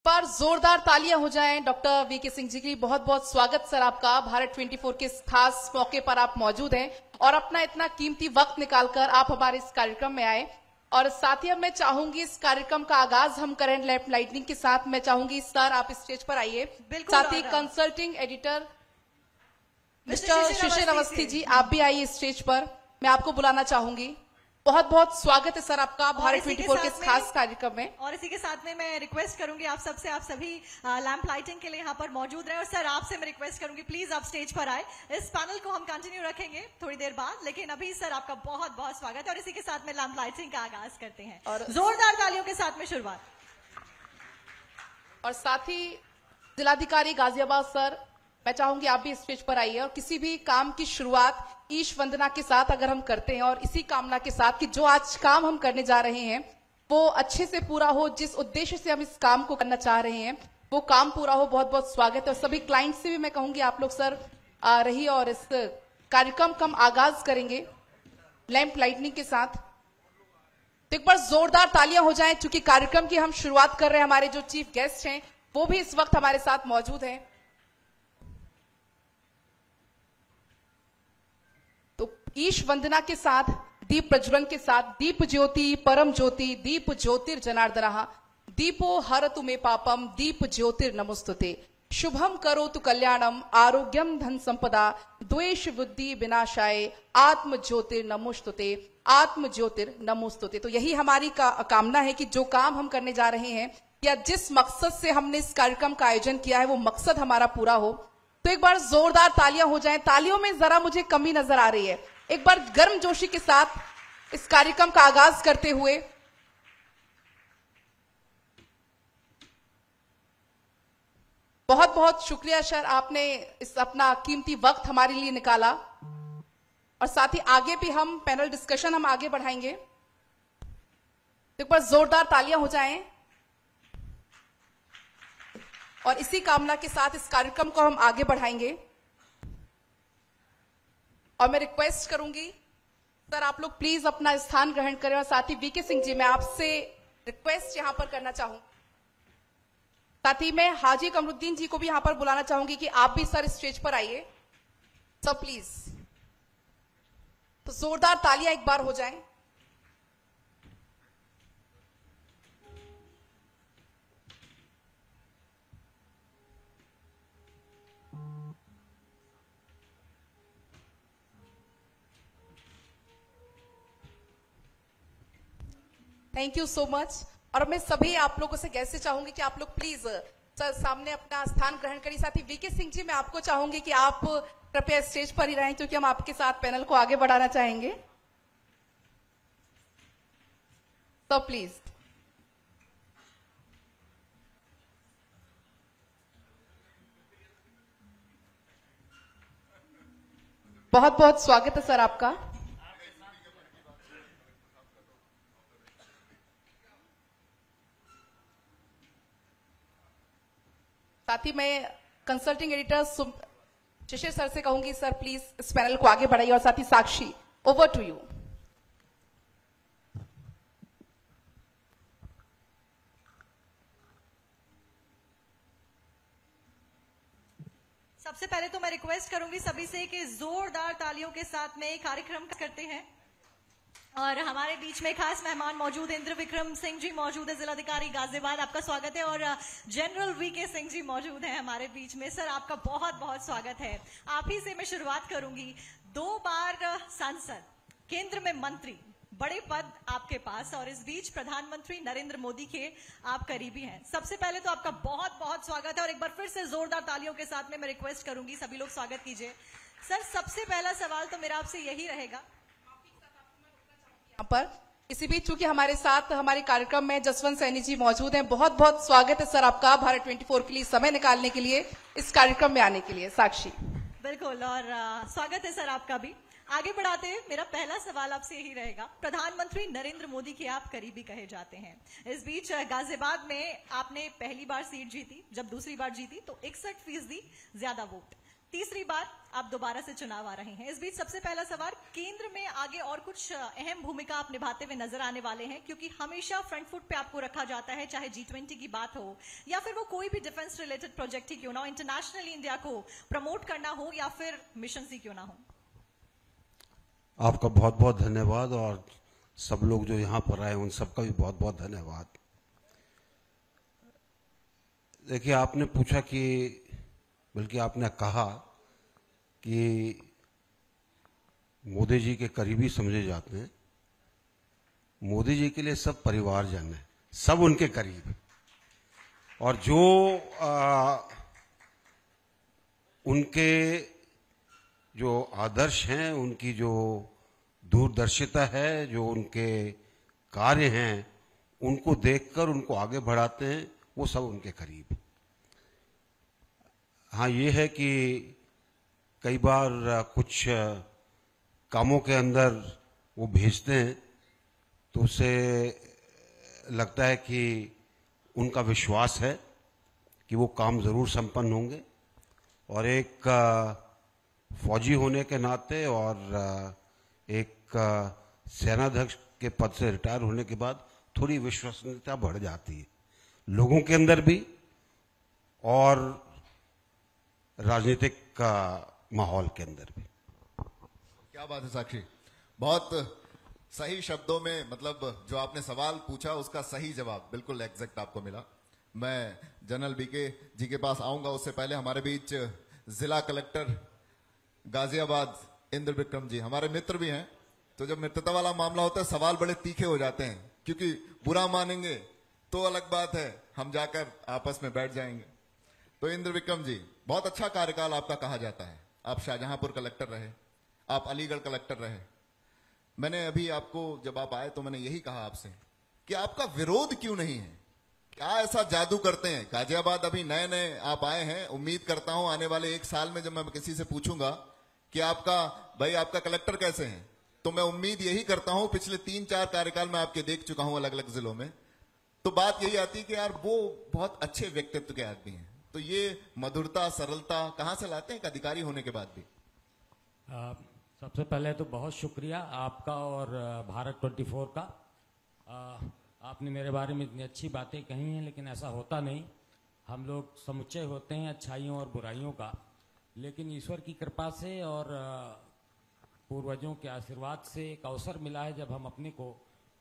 पर जोरदार तालियां हो जाएं डॉक्टर वीके सिंह जी की। बहुत बहुत स्वागत सर आपका। भारत 24 के इस खास मौके पर आप मौजूद हैं और अपना इतना कीमती वक्त निकालकर आप हमारे इस कार्यक्रम में आए। और साथ ही अब मैं चाहूंगी इस कार्यक्रम का आगाज हम करें लेफ्ट लाइटनिंग के साथ। मैं चाहूंगी सर आप स्टेज पर आइए। साथ ही कंसल्टिंग एडिटर मिस्टर शिशिर अवस्थी जी आप भी आइए स्टेज पर। मैं आपको बुलाना चाहूंगी। बहुत बहुत स्वागत है सर आपका भारत 24 के इस खास कार्यक्रम में। और इसी के साथ में मैं रिक्वेस्ट करूंगी आप सबसे, आप सभी लैंप लाइटिंग के लिए यहाँ पर मौजूद रहे। और सर आपसे मैं रिक्वेस्ट करूंगी प्लीज आप स्टेज पर आए। इस पैनल को हम कंटिन्यू रखेंगे थोड़ी देर बाद, लेकिन अभी सर आपका बहुत बहुत स्वागत है। और इसी के साथ में लैंप लाइटिंग का आगाज करते हैं और जोरदार तालियों के साथ में शुरुआत। और साथ ही जिलाधिकारी गाजियाबाद सर मैं चाहूंगी आप भी स्टेज पर आइए। और किसी भी काम की शुरुआत ईश वंदना के साथ अगर हम करते हैं और इसी कामना के साथ कि जो आज काम हम करने जा रहे हैं वो अच्छे से पूरा हो, जिस उद्देश्य से हम इस काम को करना चाह रहे हैं वो काम पूरा हो। बहुत बहुत स्वागत है। और सभी क्लाइंट से भी मैं कहूंगी आप लोग सर आ रही और इस कार्यक्रम का हम आगाज करेंगे लैंप लाइटनिंग के साथ। तो एक बार जोरदार तालियां हो जाएं क्योंकि कार्यक्रम की हम शुरुआत कर रहे हैं। हमारे जो चीफ गेस्ट हैं वो भी इस वक्त हमारे साथ मौजूद हैं। तो ईश वंदना के साथ, दीप प्रज्वलन के साथ, दीप ज्योति परम ज्योति दीप ज्योतिर्जनार्दनः दीपो हरतु मे पापम दीप ज्योतिर्नमोस्तुते शुभम करोतु कल्याणम आरोग्यम धन संपदा द्वेष बुद्धि विनाशाय आत्म ज्योतिर्नमोस्तुते आत्म ज्योतिर्नमोस्तुते। तो यही हमारी कामना है कि जो काम हम करने जा रहे हैं या जिस मकसद से हमने इस कार्यक्रम का आयोजन किया है वो मकसद हमारा पूरा हो। तो एक बार जोरदार तालियां हो जाएं। तालियों में जरा मुझे कमी नजर आ रही है। एक बार गर्मजोशी के साथ इस कार्यक्रम का आगाज करते हुए बहुत बहुत शुक्रिया सर, आपने इस अपना कीमती वक्त हमारे लिए निकाला। और साथ ही आगे भी हम पैनल डिस्कशन हम आगे बढ़ाएंगे। तो एक बार जोरदार तालियां हो जाएं। और इसी कामना के साथ इस कार्यक्रम को हम आगे बढ़ाएंगे। और मैं रिक्वेस्ट करूंगी सर आप लोग प्लीज अपना स्थान ग्रहण करें। और साथ ही वीके सिंह जी मैं आपसे रिक्वेस्ट यहां पर करना चाहूं। साथ ही मैं हाजी कमरुद्दीन जी को भी यहां पर बुलाना चाहूंगी कि आप भी सर स्टेज पर आइए सर प्लीज। तो जोरदार तालियां एक बार हो जाएं। Thank you so much. और मैं सभी आप लोगों से कैसे चाहूंगी कि आप लोग प्लीज सर सामने अपना स्थान ग्रहण करिए। साथ ही वीके सिंह जी मैं आपको चाहूंगी कि आप कृपया स्टेज पर ही रहें क्योंकि हम आपके साथ पैनल को आगे बढ़ाना चाहेंगे। तो प्लीज बहुत बहुत स्वागत है सर आपका। साथ ही मैं कंसल्टिंग एडिटर शिशिर सर से कहूंगी सर प्लीज इस पैनल को आगे बढ़ाइए। और साथ ही साक्षी ओवर टू यू। सबसे पहले तो मैं रिक्वेस्ट करूंगी सभी से कि जोरदार तालियों के साथ में कार्यक्रम करते हैं। और हमारे बीच में खास मेहमान मौजूद हैं। इंद्र विक्रम सिंह जी मौजूद है, जिलाधिकारी गाजियाबाद, आपका स्वागत है। और जनरल वीके सिंह जी मौजूद हैं हमारे बीच में। सर आपका बहुत बहुत स्वागत है। आप ही से मैं शुरुआत करूंगी। 2 बार सांसद, केंद्र में मंत्री, बड़े पद आपके पास और इस बीच प्रधानमंत्री नरेंद्र मोदी के आप करीबी हैं। सबसे पहले तो आपका बहुत बहुत स्वागत है। और एक बार फिर से जोरदार तालियों के साथ में मैं रिक्वेस्ट करूंगी सभी लोग स्वागत कीजिए। सर सबसे पहला सवाल तो मेरा आपसे यही रहेगा पर इसी बीच चूंकि हमारे साथ हमारे कार्यक्रम में जसवंत सैनी जी मौजूद हैं। बहुत बहुत स्वागत है सर आपका भारत 24 के लिए समय निकालने के लिए, इस कार्यक्रम में आने के लिए। साक्षी बिल्कुल। और स्वागत है सर आपका भी। आगे बढ़ाते हैं, मेरा पहला सवाल आपसे यही रहेगा। प्रधानमंत्री नरेंद्र मोदी के आप करीबी कहे जाते हैं। इस बीच गाजियाबाद में आपने पहली बार सीट जीती, जब दूसरी बार जीती तो 61% ज्यादा वोट। तीसरी बार आप दोबारा से चुनाव आ रहे हैं। इस बीच सबसे पहला सवाल, केंद्र में आगे और कुछ अहम भूमिका आप निभाते हुए नजर आने वाले हैं, क्योंकि हमेशा फ्रंट फुट पे आपको रखा जाता है, चाहे G20 की बात हो या फिर वो कोई भी डिफेंस रिलेटेड प्रोजेक्ट ही क्यों ना हो, इंटरनेशनली इंडिया को प्रमोट करना हो या फिर मिशन ही क्यों ना हो। आपका बहुत बहुत धन्यवाद और सब लोग जो यहाँ पर आए उन सबका भी बहुत बहुत धन्यवाद। देखिए, आपने पूछा कि बल्कि आपने कहा कि मोदी जी के करीबी समझे जाते हैं। मोदी जी के लिए सब परिवारजन है, सब उनके करीब है और जो उनके जो आदर्श हैं, उनकी जो दूरदर्शिता है, जो उनके कार्य हैं, उनको देखकर उनको आगे बढ़ाते हैं, वो सब उनके करीब है। हाँ, ये है कि कई बार कुछ कामों के अंदर वो भेजते हैं तो उसे लगता है कि उनका विश्वास है कि वो काम जरूर संपन्न होंगे और एक फौजी होने के नाते और एक सेनाध्यक्ष के पद से रिटायर होने के बाद थोड़ी विश्वसनीयता बढ़ जाती है लोगों के अंदर भी और राजनीतिक माहौल के अंदर भी। क्या बात है साक्षी, बहुत सही शब्दों में, मतलब जो आपने सवाल पूछा उसका सही जवाब बिल्कुल एग्जैक्ट आपको मिला। मैं जनरल बीके जी के पास आऊंगा, उससे पहले हमारे बीच जिला कलेक्टर गाजियाबाद इंद्र विक्रम जी हमारे मित्र भी हैं। तो जब मित्रता वाला मामला होता है सवाल बड़े तीखे हो जाते हैं, क्योंकि बुरा मानेंगे तो अलग बात है, हम जाकर आपस में बैठ जाएंगे। तो इंद्र विक्रम जी, बहुत अच्छा कार्यकाल आपका कहा जाता है। आप शाहजहांपुर कलेक्टर रहे, आप अलीगढ़ कलेक्टर रहे। मैंने अभी आपको जब आप आए तो मैंने यही कहा आपसे कि आपका विरोध क्यों नहीं है, क्या ऐसा जादू करते हैं। गाजियाबाद अभी नए नए आप आए हैं, उम्मीद करता हूं आने वाले एक साल में जब मैं किसी से पूछूंगा कि आपका कलेक्टर कैसे हैं, तो मैं उम्मीद यही करता हूं, पिछले 3-4 कार्यकाल में आपके देख चुका हूं अलग अलग जिलों में, तो बात यही आती है कि यार वो बहुत अच्छे व्यक्तित्व के आदमी हैं। तो ये मधुरता सरलता कहां से लाते हैं एक अधिकारी होने के बाद भी? सबसे पहले तो बहुत शुक्रिया आपका और भारत 24 का। आपने मेरे बारे में इतनी अच्छी बातें कही हैं, लेकिन ऐसा होता नहीं। हम लोग समुच्चय होते हैं अच्छाइयों और बुराइयों का, लेकिन ईश्वर की कृपा से और पूर्वजों के आशीर्वाद से एक अवसर मिला है जब हम अपने को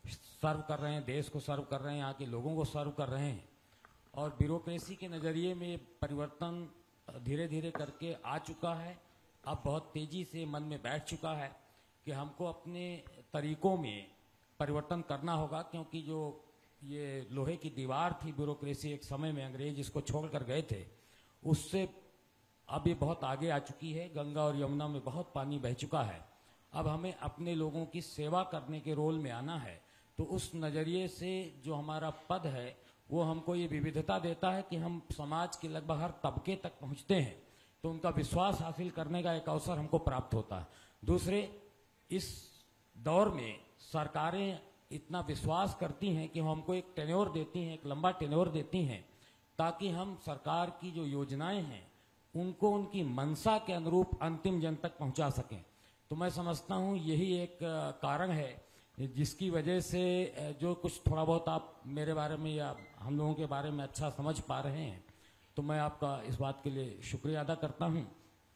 सर्व कर रहे हैं, देश को सर्व कर रहे हैं, यहाँ के लोगों को सर्व कर रहे हैं और ब्यूरोक्रेसी के नज़रिए में परिवर्तन धीरे धीरे करके आ चुका है। अब बहुत तेजी से मन में बैठ चुका है कि हमको अपने तरीकों में परिवर्तन करना होगा, क्योंकि जो ये लोहे की दीवार थी ब्यूरोक्रेसी, एक समय में अंग्रेज इसको छोड़ कर गए थे, उससे अब ये बहुत आगे आ चुकी है। गंगा और यमुना में बहुत पानी बह चुका है। अब हमें अपने लोगों की सेवा करने के रोल में आना है। तो उस नज़रिए से जो हमारा पद है वो हमको ये विविधता देता है कि हम समाज के लगभग हर तबके तक पहुंचते हैं, तो उनका विश्वास हासिल करने का एक अवसर हमको प्राप्त होता है। दूसरे, इस दौर में सरकारें इतना विश्वास करती हैं कि हमको एक टेन्योर देती हैं, एक लंबा टेन्योर देती हैं, ताकि हम सरकार की जो योजनाएं हैं उनको उनकी मंशा के अनुरूप अंतिम जन तक पहुंचा सकें। तो मैं समझता हूं यही एक कारण है जिसकी वजह से जो कुछ थोड़ा बहुत आप मेरे बारे में या हम लोगों के बारे में अच्छा समझ पा रहे हैं, तो मैं आपका इस बात के लिए शुक्रिया अदा करता हूं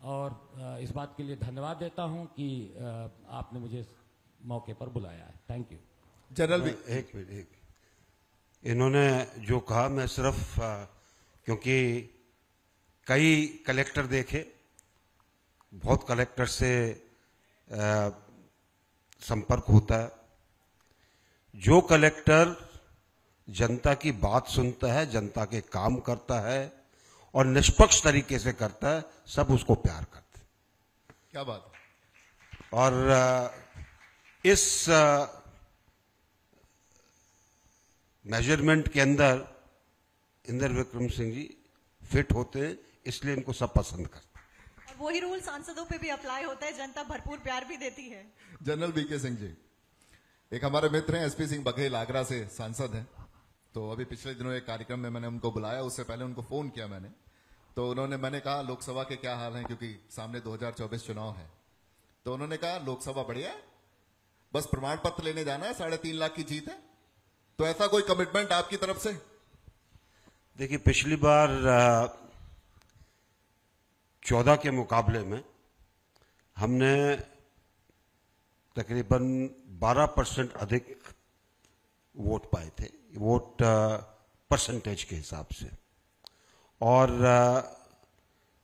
और इस बात के लिए धन्यवाद देता हूं कि आपने मुझे इस मौके पर बुलाया है। Thank you. जनरल भी एक मिनट, इन्होंने जो कहा, मैं सिर्फ क्योंकि कई कलेक्टर देखे, बहुत कलेक्टर से संपर्क होता है, जो कलेक्टर जनता की बात सुनता है, जनता के काम करता है और निष्पक्ष तरीके से करता है, सब उसको प्यार करते हैं। क्या बात है। और इस मेजरमेंट के अंदर इंद्र विक्रम सिंह जी फिट होते हैं, इसलिए इनको सब पसंद करते हैं। और वही रूल सांसदों पे भी अप्लाई होता है, जनता भरपूर प्यार भी देती है। जनरल बीके सिंह जी, एक हमारे मित्र हैं एसपी सिंह बघेल, आगरा से सांसद हैं। तो अभी पिछले दिनों एक कार्यक्रम में मैंने उनको बुलाया, उससे पहले उनको फोन किया मैंने, तो उन्होंने, मैंने कहा लोकसभा के क्या हाल हैं, क्योंकि सामने 2024 चुनाव है, तो उन्होंने कहा लोकसभा बढ़िया है, बस प्रमाण पत्र लेने जाना है, 3.5 लाख की जीत है। तो ऐसा कोई कमिटमेंट आपकी तरफ से? देखिए, पिछली बार 14 के मुकाबले में हमने तकरीबन 12% अधिक वोट पाए थे, वोट परसेंटेज के हिसाब से, और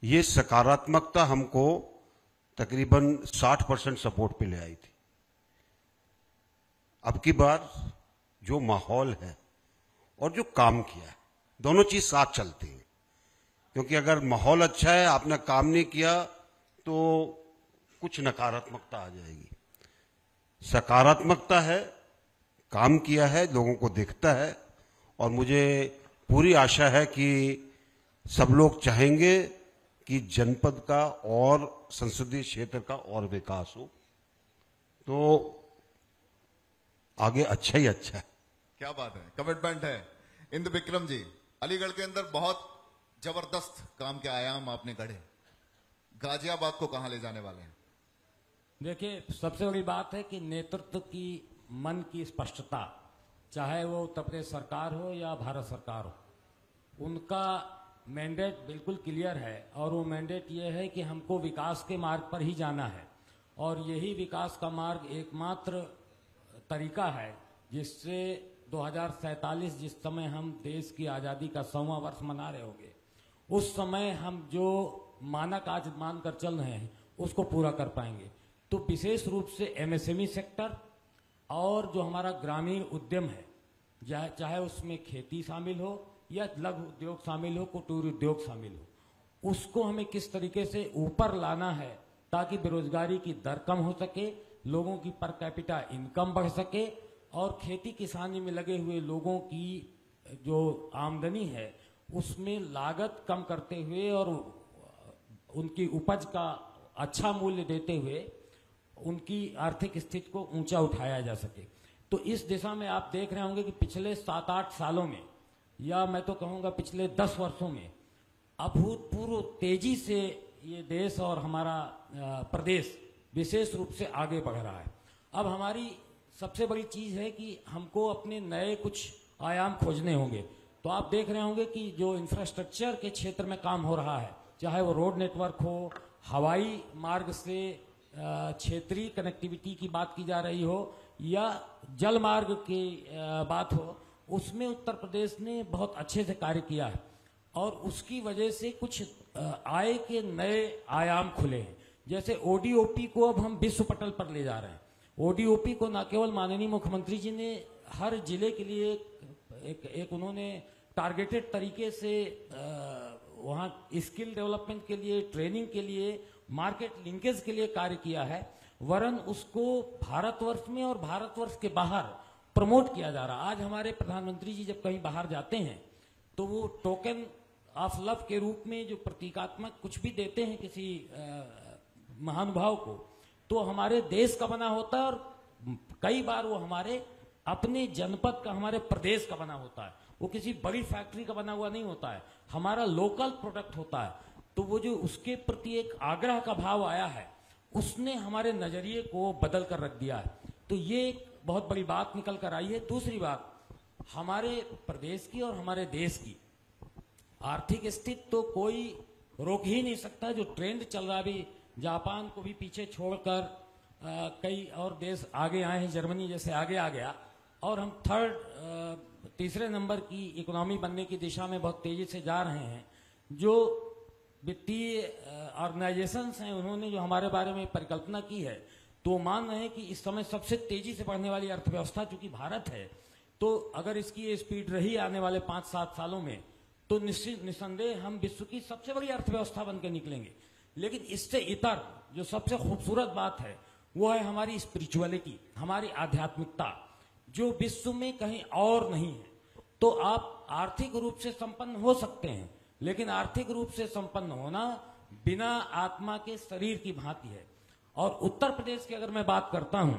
ये सकारात्मकता हमको तकरीबन 60% सपोर्ट पे ले आई थी। अब की बार जो माहौल है और जो काम किया है, दोनों चीज साथ चलती हैं, क्योंकि अगर माहौल अच्छा है, आपने काम नहीं किया तो कुछ नकारात्मकता आ जाएगी। सकारात्मकता है, काम किया है, लोगों को दिखता है, और मुझे पूरी आशा है कि सब लोग चाहेंगे कि जनपद का और संसदीय क्षेत्र का और विकास हो, तो आगे अच्छा ही अच्छा है। क्या बात है, कमिटमेंट है। इंद्र विक्रम जी, अलीगढ़ के अंदर बहुत जबरदस्त काम के आयाम आपने गढ़े, गाजियाबाद को कहां ले जाने वाले हैं? देखिए, सबसे बड़ी बात है कि नेतृत्व की मन की स्पष्टता, चाहे वो उत्तर प्रदेश सरकार हो या भारत सरकार हो, उनका मैंडेट बिल्कुल क्लियर है, और वो मैंडेट ये है कि हमको विकास के मार्ग पर ही जाना है, और यही विकास का मार्ग एकमात्र तरीका है जिससे 2047 जिस समय हम देश की आजादी का 100वां वर्ष मना रहे होंगे, उस समय हम जो मानक आज मान कर चल रहे हैं उसको पूरा कर पाएंगे। तो विशेष रूप से एमएसएमई सेक्टर और जो हमारा ग्रामीण उद्यम है, चाहे उसमें खेती शामिल हो या लघु उद्योग शामिल हो, कुटीर उद्योग शामिल हो, उसको हमें किस तरीके से ऊपर लाना है ताकि बेरोजगारी की दर कम हो सके, लोगों की पर कैपिटा इनकम बढ़ सके, और खेती किसानी में लगे हुए लोगों की जो आमदनी है उसमें लागत कम करते हुए और उनकी उपज का अच्छा मूल्य देते हुए उनकी आर्थिक स्थिति को ऊंचा उठाया जा सके। तो इस दिशा में आप देख रहे होंगे कि पिछले 7-8 सालों में, या मैं तो कहूंगा पिछले 10 वर्षों में, अभूतपूर्व तेजी से ये देश और हमारा प्रदेश विशेष रूप से आगे बढ़ रहा है। अब हमारी सबसे बड़ी चीज है कि हमको अपने नए कुछ आयाम खोजने होंगे। तो आप देख रहे होंगे कि जो इंफ्रास्ट्रक्चर के क्षेत्र में काम हो रहा है, चाहे वो रोड नेटवर्क हो, हवाई मार्ग से क्षेत्रीय कनेक्टिविटी की बात की जा रही हो, या जल मार्ग की बात हो, उसमें उत्तर प्रदेश ने बहुत अच्छे से कार्य किया है, और उसकी वजह से कुछ आय के नए आयाम खुले हैं। जैसे ओडीओपी को अब हम विश्व पटल पर ले जा रहे हैं। ओडीओपी को न केवल माननीय मुख्यमंत्री जी ने हर जिले के लिए एक उन्होंने टारगेटेड तरीके से वहाँ स्किल डेवलपमेंट के लिए, ट्रेनिंग के लिए, मार्केट लिंकेज के लिए कार्य किया है, वरन उसको भारतवर्ष में और भारतवर्ष के बाहर प्रमोट किया जा रहा है। आज हमारे प्रधानमंत्री जी जब कहीं बाहर जाते हैं तो वो टोकन ऑफ लव के रूप में जो प्रतीकात्मक कुछ भी देते हैं किसी महानुभाव को, तो हमारे देश का बना होता है, और कई बार वो हमारे अपने जनपद का, हमारे प्रदेश का बना होता है। वो किसी बड़ी फैक्ट्री का बना हुआ नहीं होता है, हमारा लोकल प्रोडक्ट होता है। तो वो जो उसके प्रति एक आग्रह का भाव आया है, उसने हमारे नजरिए को बदल कर रख दिया है। तो ये एक बहुत बड़ी बात निकल कर आई है। दूसरी बात, हमारे प्रदेश की और हमारे देश की आर्थिक स्थिति तो कोई रोक ही नहीं सकता। जो ट्रेंड चल रहा है, अभी जापान को भी पीछे छोड़कर कई और देश आगे आए हैं, जर्मनी जैसे आगे आ गया, और हम तीसरे नंबर की इकोनॉमी बनने की दिशा में बहुत तेजी से जा रहे हैं। जो वित्तीय ऑर्गेनाइजेशंस हैं, उन्होंने जो हमारे बारे में परिकल्पना की है, तो मान रहे हैं कि इस समय सबसे तेजी से बढ़ने वाली अर्थव्यवस्था चूंकि भारत है, तो अगर इसकी ये स्पीड रही आने वाले 5-7 सालों में, तो निसंदेह हम विश्व की सबसे बड़ी अर्थव्यवस्था बनकर निकलेंगे। लेकिन इससे इतर जो सबसे खूबसूरत बात है वो है हमारी स्पिरिचुअलिटी, हमारी आध्यात्मिकता, जो विश्व में कहीं और नहीं है। तो आप आर्थिक रूप से संपन्न हो सकते हैं, लेकिन आर्थिक रूप से संपन्न होना बिना आत्मा के शरीर की भांति है। और उत्तर प्रदेश की अगर मैं बात करता हूं,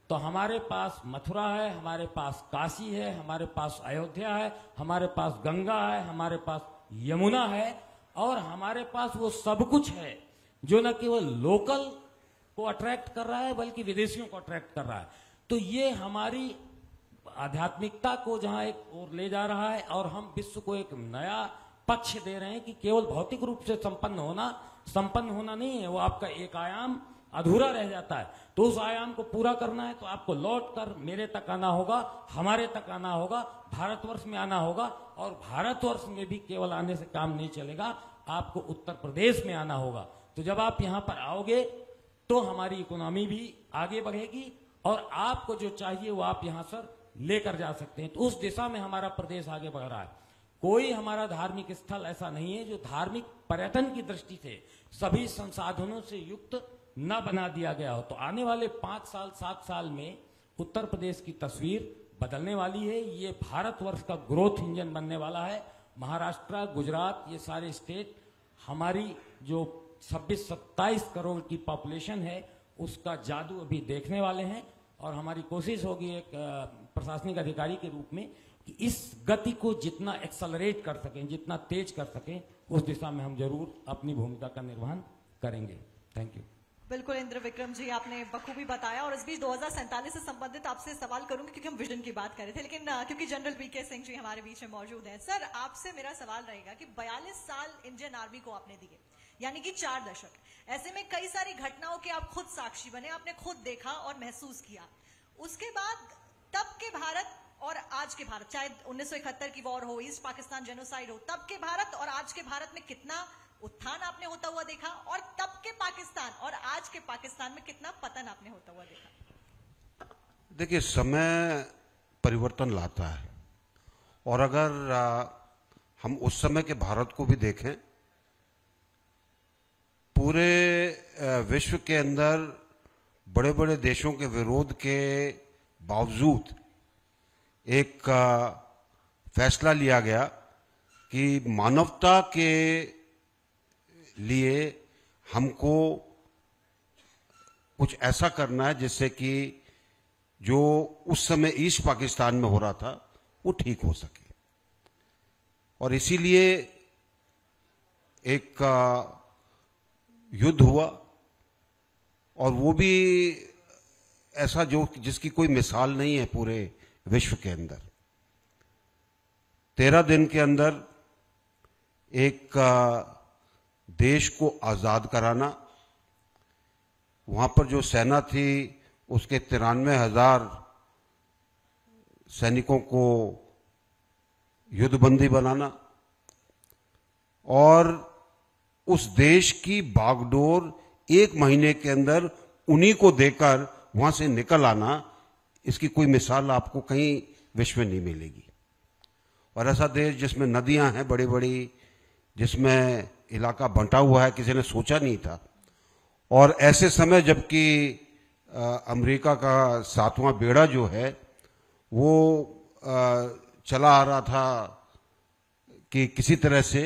तो हमारे पास मथुरा है, हमारे पास काशी है, हमारे पास अयोध्या है, हमारे पास गंगा है, हमारे पास यमुना है, और हमारे पास वो सब कुछ है जो न केवल लोकल को अट्रैक्ट कर रहा है बल्कि विदेशियों को अट्रैक्ट कर रहा है। तो ये हमारी आध्यात्मिकता को जहां एक ओर ले जा रहा है और हम विश्व को एक नया पक्ष दे रहे हैं कि केवल भौतिक रूप से संपन्न होना नहीं है, वो आपका एक आयाम अधूरा रह जाता है। तो उस आयाम को पूरा करना है तो आपको लौट कर मेरे तक आना होगा, हमारे तक आना होगा, भारतवर्ष में आना होगा। और भारतवर्ष में भी केवल आने से काम नहीं चलेगा, आपको उत्तर प्रदेश में आना होगा। तो जब आप यहाँ पर आओगे तो हमारी इकोनॉमी भी आगे बढ़ेगी और आपको जो चाहिए वो आप यहाँ सर लेकर जा सकते हैं। तो उस दिशा में हमारा प्रदेश आगे बढ़ रहा है। कोई हमारा धार्मिक स्थल ऐसा नहीं है जो धार्मिक पर्यटन की दृष्टि से सभी संसाधनों से युक्त न बना दिया गया हो। तो आने वाले 5 साल 7 साल में उत्तर प्रदेश की तस्वीर बदलने वाली है। ये भारतवर्ष का ग्रोथ इंजन बनने वाला है। महाराष्ट्र, गुजरात, ये सारे स्टेट हमारी जो 26-27 करोड़ की पॉपुलेशन है उसका जादू अभी देखने वाले हैं। और हमारी कोशिश होगी एक प्रशासनिक अधिकारी के रूप में कि इस गति को जितना एक्सेलरेट कर सकें, जितना तेज कर सकें, उस दिशा में हम जरूर अपनी भूमिका का निर्वहन करेंगे। Thank you. बिल्कुल इंद्र विक्रम जी, आपने बखूबी बताया। और इस बीच 2047 से संबंधित आपसे सवाल करूंगी क्योंकि हम विजन की बात कर रहे थे, लेकिन क्योंकि जनरल बीके सिंह जी हमारे बीच में मौजूद हैं। सर, आपसे मेरा सवाल रहेगा कि 42 साल इंडियन आर्मी को आपने दिए, यानी कि 4 दशक। ऐसे में कई सारी घटनाओं के आप खुद साक्षी बने, आपने खुद देखा और महसूस किया। उसके बाद तब के भारत और आज के भारत, चाहे 1971 की वॉर हो, ईस्ट पाकिस्तान जेनोसाइड हो, तब के भारत और आज के भारत में कितना उत्थान आपने होता हुआ देखा, और तब के पाकिस्तान और आज के पाकिस्तान में कितना पतन आपने होता हुआ देखा? देखिए, समय परिवर्तन लाता है। और अगर हम उस समय के भारत को भी देखें, पूरे विश्व के अंदर बड़े बड़े देशों के विरोध के बावजूद एक फैसला लिया गया कि मानवता के लिए हमको कुछ ऐसा करना है जिससे कि जो उस समय ईस्ट पाकिस्तान में हो रहा था वो ठीक हो सके। और इसीलिए एक युद्ध हुआ, और वो भी ऐसा जो जिसकी कोई मिसाल नहीं है पूरे विश्व के अंदर। 13 दिन के अंदर एक देश को आजाद कराना, वहां पर जो सेना थी उसके 93,000 सैनिकों को युद्धबंदी बनाना, और उस देश की बागडोर 1 महीने के अंदर उन्हीं को देकर वहां से निकल आना, इसकी कोई मिसाल आपको कहीं विश्व में नहीं मिलेगी। और ऐसा देश जिसमें नदियां हैं बड़ी बड़ी, जिसमें इलाका बंटा हुआ है, किसी ने सोचा नहीं था। और ऐसे समय जबकि अमेरिका का 7वां बेड़ा जो है वो चला आ रहा था कि किसी तरह से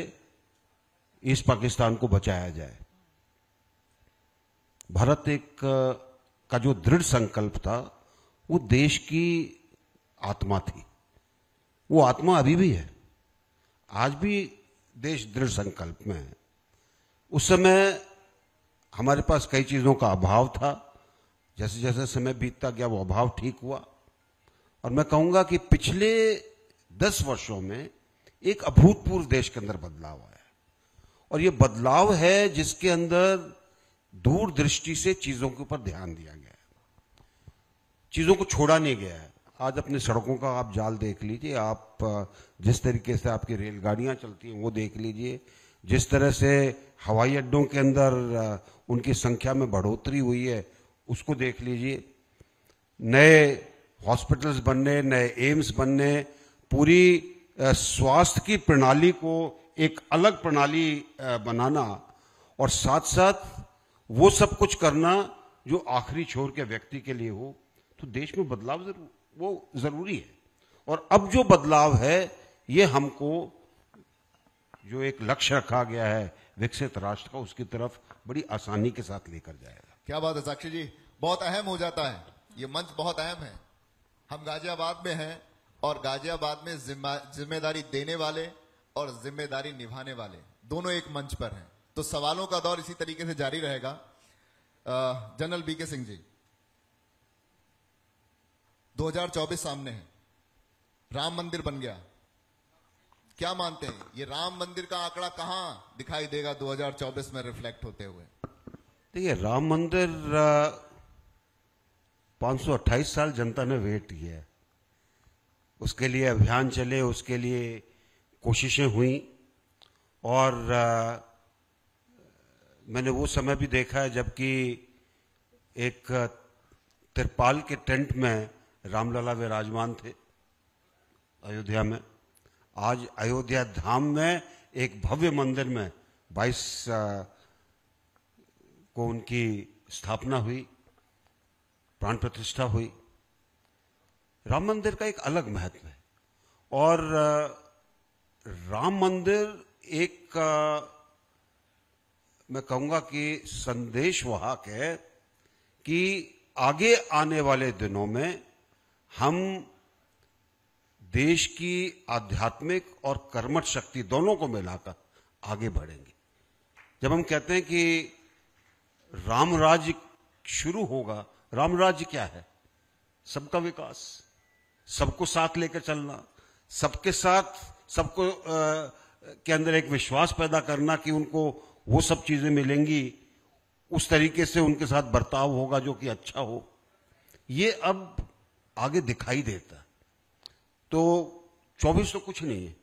ईस्ट पाकिस्तान को बचाया जाए। भारत एक का जो दृढ़ संकल्प था वो देश की आत्मा थी। वो आत्मा अभी भी है, आज भी देश दृढ़ संकल्प में है। उस समय हमारे पास कई चीजों का अभाव था, जैसे जैसे समय बीतता गया वो अभाव ठीक हुआ। और मैं कहूंगा कि पिछले 10 वर्षों में एक अभूतपूर्व देश के अंदर बदलाव आया, और ये बदलाव है जिसके अंदर दूरदृष्टि से चीजों के ऊपर ध्यान दिया गया है, चीजों को छोड़ा नहीं गया है। आज अपनी सड़कों का आप जाल देख लीजिए, आप जिस तरीके से आपकी रेलगाड़ियां चलती हैं वो देख लीजिए, जिस तरह से हवाई अड्डों के अंदर उनकी संख्या में बढ़ोतरी हुई है उसको देख लीजिए। नए हॉस्पिटल्स बनने, नए एम्स बनने, पूरी स्वास्थ्य की प्रणाली को एक अलग प्रणाली बनाना, और साथ साथ वो सब कुछ करना जो आखिरी छोर के व्यक्ति के लिए हो, तो देश में बदलाव जरूरी है। और अब जो बदलाव है ये हमको जो एक लक्ष्य रखा गया है विकसित राष्ट्र का, उसकी तरफ बड़ी आसानी के साथ लेकर जाएगा। क्या बात है साक्षी जी, बहुत अहम हो जाता है ये मंच, बहुत अहम है। हम गाजियाबाद में हैं और गाजियाबाद में जिम्मेदारी देने वाले और जिम्मेदारी निभाने वाले दोनों एक मंच पर हैं, तो सवालों का दौर इसी तरीके से जारी रहेगा। जनरल बीके सिंह जी, 2024 सामने है, राम मंदिर बन गया, क्या मानते हैं ये राम मंदिर का आंकड़ा कहां दिखाई देगा 2024 में रिफ्लेक्ट होते हुए? देखिए, राम मंदिर 528 साल जनता ने वेट किया है, उसके लिए अभियान चले, उसके लिए कोशिशें हुई, और मैंने वो समय भी देखा है जबकि एक तिरपाल के टेंट में रामलला विराजमान थे अयोध्या में। आज अयोध्या धाम में एक भव्य मंदिर में 22 को उनकी स्थापना हुई, प्राण प्रतिष्ठा हुई। राम मंदिर का एक अलग महत्व है, और राम मंदिर एक मैं कहूंगा कि संदेशवाहक है कि आगे आने वाले दिनों में हम देश की आध्यात्मिक और कर्मठ शक्ति दोनों को मिलाकर आगे बढ़ेंगे। जब हम कहते हैं कि राम राज्य शुरू होगा, राम राज्य क्या है? सबका विकास, सबको साथ लेकर चलना, सबके साथ सबको के अंदर एक विश्वास पैदा करना कि उनको वो सब चीजें मिलेंगी, उस तरीके से उनके साथ बर्ताव होगा जो कि अच्छा हो। ये अब आगे दिखाई देता है। तो 24 तो कुछ नहीं है,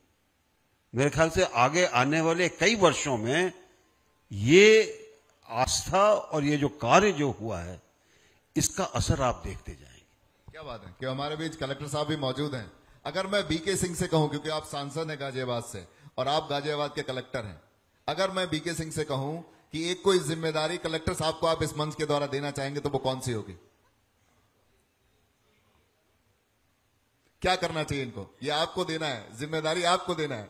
मेरे ख्याल से आगे आने वाले कई वर्षों में ये आस्था और ये जो कार्य जो हुआ है, इसका असर आप देखते जाएंगे। क्या बात है कि हमारे बीच कलेक्टर साहब भी मौजूद हैं। अगर मैं बीके सिंह से कहूं, क्योंकि आप सांसद हैं गाजियाबाद से और आप गाजियाबाद के कलेक्टर हैं, अगर मैं बीके सिंह से कहूं कि एक कोई जिम्मेदारी कलेक्टर साहब को आप इस मंच के द्वारा देना चाहेंगे, तो वो कौन सी होगी? क्या करना चाहिए इनको? ये आपको देना है, जिम्मेदारी आपको देना है।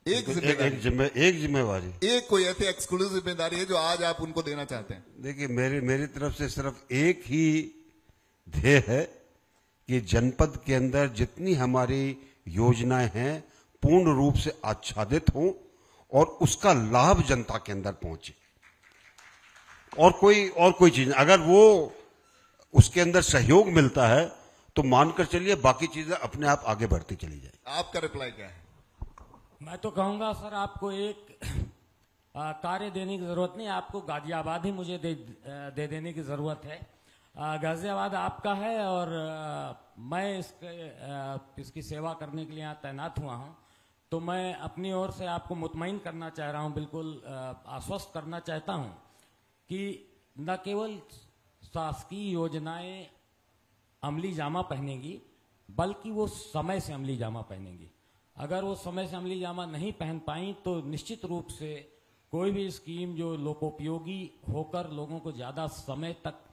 एक जिम्मेवारी, एक कोई ऐसी एक्सक्लूसिव जिम्मेदारी है जो आज आप उनको देना चाहते हैं? देखिए, मेरी तरफ से सिर्फ एक ही ध्येय है कि जनपद के अंदर जितनी हमारी योजनाएं हैं पूर्ण रूप से आच्छादित हों और उसका लाभ जनता के अंदर पहुंचे। और कोई चीज, अगर वो उसके अंदर सहयोग मिलता है तो मानकर चलिए बाकी चीजें अपने आप आगे बढ़ती चली जाए। आपका रिप्लाई क्या है? मैं तो कहूंगा सर, आपको एक कार्य देने की जरूरत नहीं, आपको गाजियाबाद ही मुझे दे देने की जरूरत है। गाजियाबाद आपका है और मैं इसकी सेवा करने के लिए यहाँ तैनात हुआ हूँ। तो मैं अपनी ओर से आपको मुतमईन करना चाह रहा हूँ, बिल्कुल आश्वस्त करना चाहता हूँ कि न केवल शासकीय योजनाएं अमली जामा पहनेंगी, बल्कि वो समय से अमली जामा पहनेंगी। अगर वो समय से अमली जामा नहीं पहन पाई तो निश्चित रूप से कोई भी स्कीम जो लोकोपयोगी होकर लोगों को ज्यादा समय तक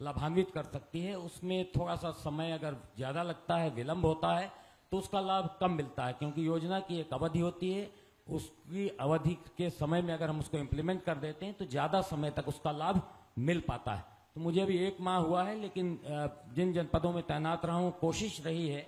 लाभान्वित कर सकती है, उसमें थोड़ा सा समय अगर ज्यादा लगता है, विलंब होता है, तो उसका लाभ कम मिलता है। क्योंकि योजना की एक अवधि होती है, उसकी अवधि के समय में अगर हम उसको इम्प्लीमेंट कर देते हैं तो ज्यादा समय तक उसका लाभ मिल पाता है। तो मुझे अभी 1 माह हुआ है, लेकिन जिन जनपदों में तैनात रहा हूं, कोशिश रही है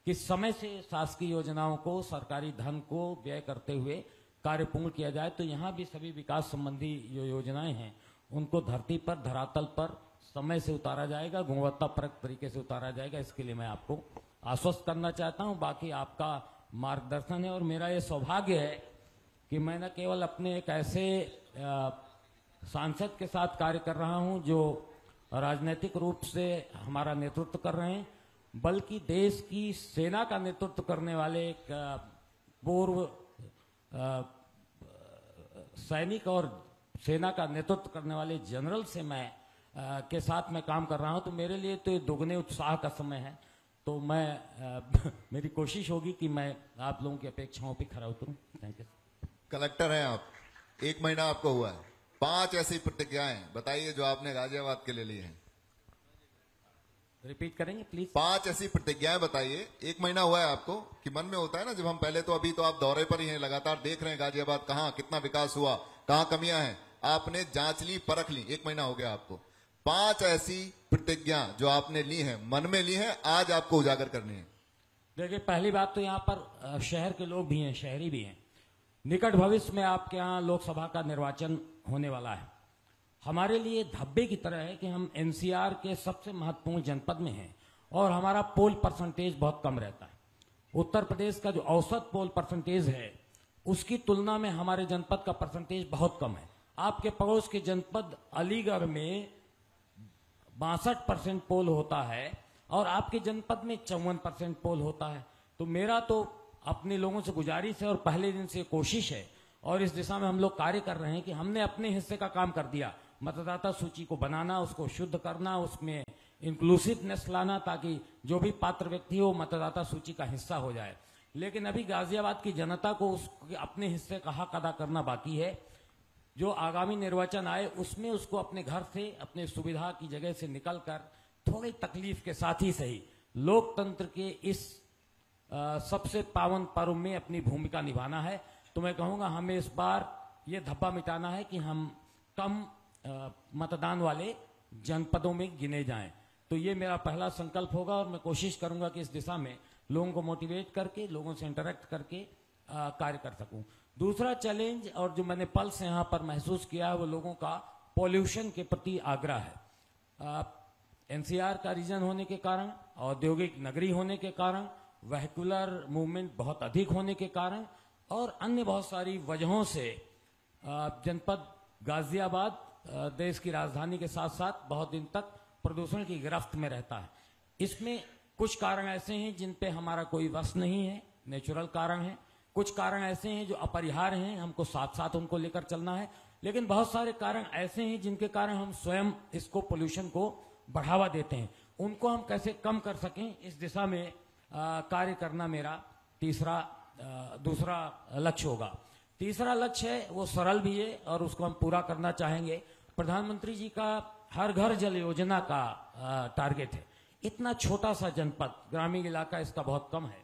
कि समय से शासकीय योजनाओं को, सरकारी धन को व्यय करते हुए कार्य पूर्ण किया जाए। तो यहाँ भी सभी विकास संबंधी जो योजनाएं हैं उनको धरती पर, धरातल पर समय से उतारा जाएगा, गुणवत्तापरक तरीके से उतारा जाएगा। इसके लिए मैं आपको आश्वस्त करना चाहता हूं। बाकी आपका मार्गदर्शन है और मेरा ये सौभाग्य है कि मैं न केवल अपने एक ऐसे सांसद के साथ कार्य कर रहा हूं जो राजनीतिक रूप से हमारा नेतृत्व कर रहे हैं, बल्कि देश की सेना का नेतृत्व करने वाले एक पूर्व सैनिक और सेना का नेतृत्व करने वाले जनरल से मैं के साथ मैं काम कर रहा हूं। तो मेरे लिए तो ये दोगुने उत्साह का समय है। तो मैं मेरी कोशिश होगी कि मैं आप लोगों की अपेक्षाओं पे खरा उतरूं। Thank you. कलेक्टर हैं आप, 1 महीना आपको हुआ है, 5 ऐसी प्रतिज्ञाएं बताइए जो आपने गाजियाबाद के लिए ली हैं। रिपीट करेंगे प्लीज। 5 ऐसी प्रतिज्ञाएं बताइए, 1 महीना हुआ है आपको, कि मन में होता है ना जब हम पहले, तो अभी तो आप दौरे पर ही हैं, लगातार देख रहे हैं गाजियाबाद कहाँ कितना विकास हुआ, कहाँ कमियां हैं, आपने जांच ली, परख ली, 1 महीना हो गया आपको। 5 ऐसी प्रतिज्ञा जो आपने ली है, मन में ली है, आज आपको उजागर करनी है। देखिए, पहली बात तो यहाँ पर शहर के लोग भी हैं, शहरी भी हैं। निकट भविष्य में आपके यहाँ लोकसभा का निर्वाचन होने वाला है। हमारे लिए धब्बे की तरह है कि हम एनसीआर के सबसे महत्वपूर्ण जनपद में हैं और हमारा पोल परसेंटेज बहुत कम रहता है। उत्तर प्रदेश का जो औसत पोल परसेंटेज है उसकी तुलना में हमारे जनपद का परसेंटेज बहुत कम है। आपके पड़ोस के जनपद अलीगढ़ में 62% पोल होता है और आपके जनपद में 54% पोल होता है। तो मेरा तो अपने लोगों से गुजारिश है और पहले दिन से कोशिश है और इस दिशा में हम लोग कार्य कर रहे हैं कि हमने अपने हिस्से का काम कर दिया। मतदाता सूची को बनाना, उसको शुद्ध करना, उसमें इंक्लूसिवनेस लाना ताकि जो भी पात्र व्यक्ति हो मतदाता सूची का हिस्सा हो जाए। लेकिन अभी गाजियाबाद की जनता को उसके अपने हिस्से का हक अदा करना बाकी है। जो आगामी निर्वाचन आए उसमें उसको अपने घर से, अपने सुविधा की जगह से निकलकर थोड़ी तकलीफ के साथ ही सही लोकतंत्र के इस सबसे पावन पर्व में अपनी भूमिका निभाना है। तो मैं कहूंगा हमें इस बार ये धब्बा मिटाना है कि हम कम मतदान वाले जनपदों में गिने जाएं। तो ये मेरा पहला संकल्प होगा और मैं कोशिश करूंगा कि इस दिशा में लोगों को मोटिवेट करके, लोगों से इंटरेक्ट करके कार्य कर सकूं। दूसरा चैलेंज और जो मैंने पल से यहाँ पर महसूस किया है वो लोगों का पॉल्यूशन के प्रति आग्रह है। एनसीआर का रीजन होने के कारण, औद्योगिक नगरी होने के कारण, वेहिकुलर मूवमेंट बहुत अधिक होने के कारण और अन्य बहुत सारी वजहों से जनपद गाजियाबाद देश की राजधानी के साथ साथ बहुत दिन तक प्रदूषण की गिरफ्त में रहता है। इसमें कुछ कारण ऐसे हैं जिन पे हमारा कोई वश नहीं है, नेचुरल कारण है। कुछ कारण ऐसे हैं जो अपरिहार्य हैं, हमको साथ साथ उनको लेकर चलना है। लेकिन बहुत सारे कारण ऐसे हैं जिनके कारण हम स्वयं इसको पोल्यूशन को बढ़ावा देते हैं। उनको हम कैसे कम कर सकें, इस दिशा में कार्य करना मेरा दूसरा लक्ष्य होगा। तीसरा लक्ष्य है वो सरल भी है और उसको हम पूरा करना चाहेंगे। प्रधानमंत्री जी का हर घर जल योजना का टारगेट है। इतना छोटा सा जनपद, ग्रामीण इलाका इसका बहुत कम है,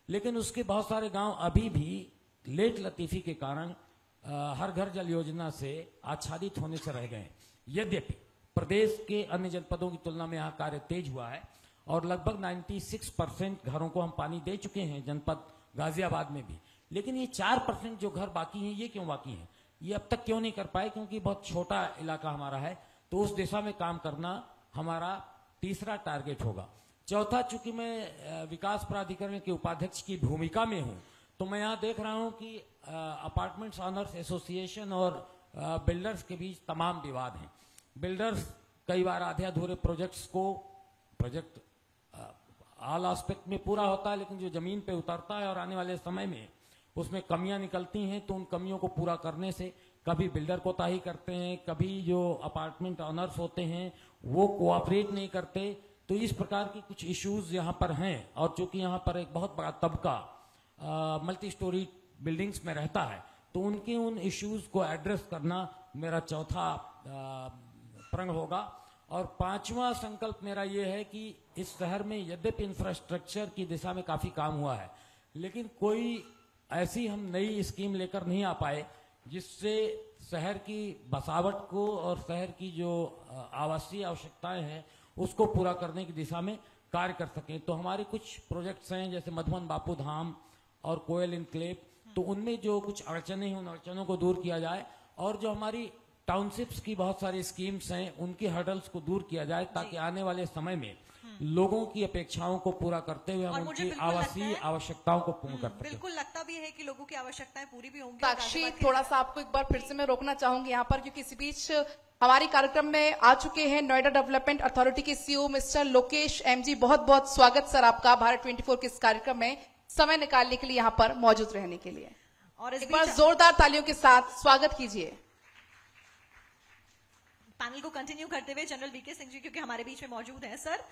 लेकिन उसके बहुत सारे गांव अभी भी लेट लतीफी के कारण हर घर जल योजना से आच्छादित होने से रह गए। यद्यपि प्रदेश के अन्य जनपदों की तुलना में यहाँ कार्य तेज हुआ है और लगभग 96% घरों को हम पानी दे चुके हैं जनपद गाजियाबाद में भी। लेकिन ये 4% जो घर बाकी हैं, ये क्यों बाकी हैं, ये अब तक क्यों नहीं कर पाए? क्योंकि बहुत छोटा इलाका हमारा है। तो उस दिशा में काम करना हमारा तीसरा टारगेट होगा। चौथा, चूंकि मैं विकास प्राधिकरण के उपाध्यक्ष की भूमिका में हूं, तो मैं यहाँ देख रहा हूं कि अपार्टमेंट्स ऑनर्स एसोसिएशन और बिल्डर्स के बीच तमाम विवाद हैं। बिल्डर्स कई बार आधे अधूरे प्रोजेक्ट ऑल एस्पेक्ट में पूरा होता है, लेकिन जो जमीन पे उतरता है और आने वाले समय में उसमें कमियां निकलती हैं, तो उन कमियों को पूरा करने से कभी बिल्डर कोताही करते हैं, कभी जो अपार्टमेंट ऑनर्स होते हैं वो कोऑपरेट नहीं करते। तो इस प्रकार की कुछ इश्यूज यहाँ पर हैं और चूंकि यहाँ पर एक बहुत बड़ा तबका मल्टी स्टोरी बिल्डिंग्स में रहता है, तो उनके उन इश्यूज को एड्रेस करना मेरा चौथा प्रण होगा। और पांचवा संकल्प मेरा ये है कि इस शहर में यद्यपि इंफ्रास्ट्रक्चर की दिशा में काफी काम हुआ है, लेकिन कोई ऐसी हम नई स्कीम लेकर नहीं आ पाए जिससे शहर की बसावट को और शहर की जो आवासीय आवश्यकताएं हैं उसको पूरा करने की दिशा में कार्य कर सकें। तो हमारे कुछ प्रोजेक्ट्स हैं जैसे मधुबन बापू धाम और कोयल इनक्लेव, तो उनमें जो कुछ अड़चने हैं उन अड़चनों को दूर किया जाए और जो हमारी टाउनशिप्स की बहुत सारी स्कीम्स हैं उनकी हर्डल्स को दूर किया जाए ताकि आने वाले समय में लोगों की अपेक्षाओं को पूरा करते हुए हम उनकी आवासीय आवश्यकताओं को पूर्ण करते हैं। बिल्कुल लगता भी है कि लोगों की आवश्यकताएं पूरी भी होंगी। साक्षी, थोड़ा सा आपको एक बार फिर से मैं रोकना चाहूंगी यहाँ पर, क्योंकि इस बीच हमारे कार्यक्रम में आ चुके हैं नोएडा डेवलपमेंट अथॉरिटी के सीईओ मिस्टर लोकेश एमजी। बहुत बहुत स्वागत सर आपका भारत 24 के इस कार्यक्रम में समय निकालने के लिए, यहाँ पर मौजूद रहने के लिए। और एक बार जोरदार तालियों के साथ स्वागत कीजिए। पैनल को कंटिन्यू करते हुए जनरल बीके सिंह जी क्योंकि हमारे बीच में मौजूद हैं। सर,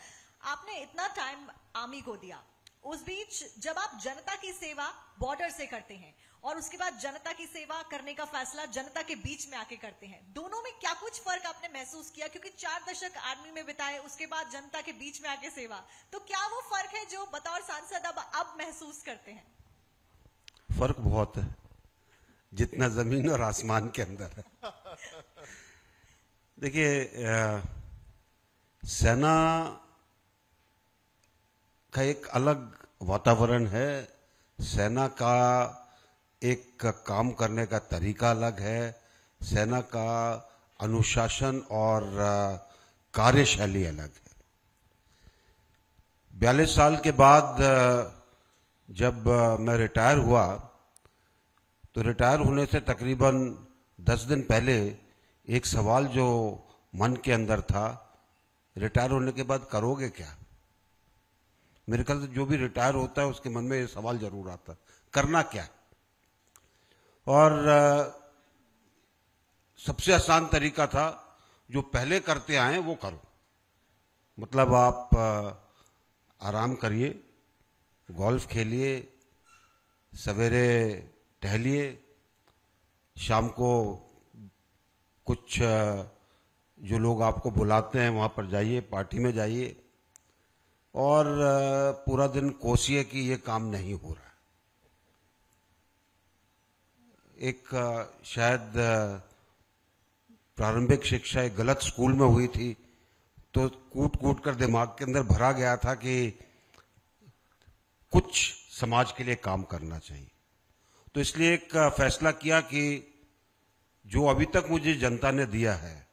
आपने इतना टाइम आर्मी को दिया, उस बीच जब आप जनता की सेवा बॉर्डर से करते हैं और उसके बाद जनता की सेवा करने का फैसला जनता के बीच में आके करते हैं, दोनों में क्या कुछ फर्क आपने महसूस किया? क्योंकि 4 दशक आर्मी में बिताए, उसके बाद जनता के बीच में आके सेवा, तो क्या वो फर्क है जो बतौर सांसद अब महसूस करते हैं? फर्क बहुत है, जितना जमीन और आसमान के अंदर है। देखिए, सेना का एक अलग वातावरण है, सेना का एक काम करने का तरीका अलग है, सेना का अनुशासन और कार्यशैली अलग है। 42 साल के बाद जब मैं रिटायर हुआ तो रिटायर होने से तकरीबन 10 दिन पहले एक सवाल जो मन के अंदर था, रिटायर होने के बाद करोगे क्या? मेरे ख्याल से जो भी रिटायर होता है उसके मन में ये सवाल जरूर आता, करना क्या? और सबसे आसान तरीका था, जो पहले करते आए वो करो। मतलब आप आराम करिए, गोल्फ खेलिए, सवेरे टहलिए, शाम को कुछ जो लोग आपको बुलाते हैं वहां पर जाइए, पार्टी में जाइए, और पूरा दिन कोसिए कि ये काम नहीं हो रहा। एक शायद प्रारंभिक शिक्षा एक गलत स्कूल में हुई थी, तो कूट कूट कर दिमाग के अंदर भरा गया था कि कुछ समाज के लिए काम करना चाहिए। तो इसलिए एक फैसला किया कि जो अभी तक मुझे जनता ने दिया है,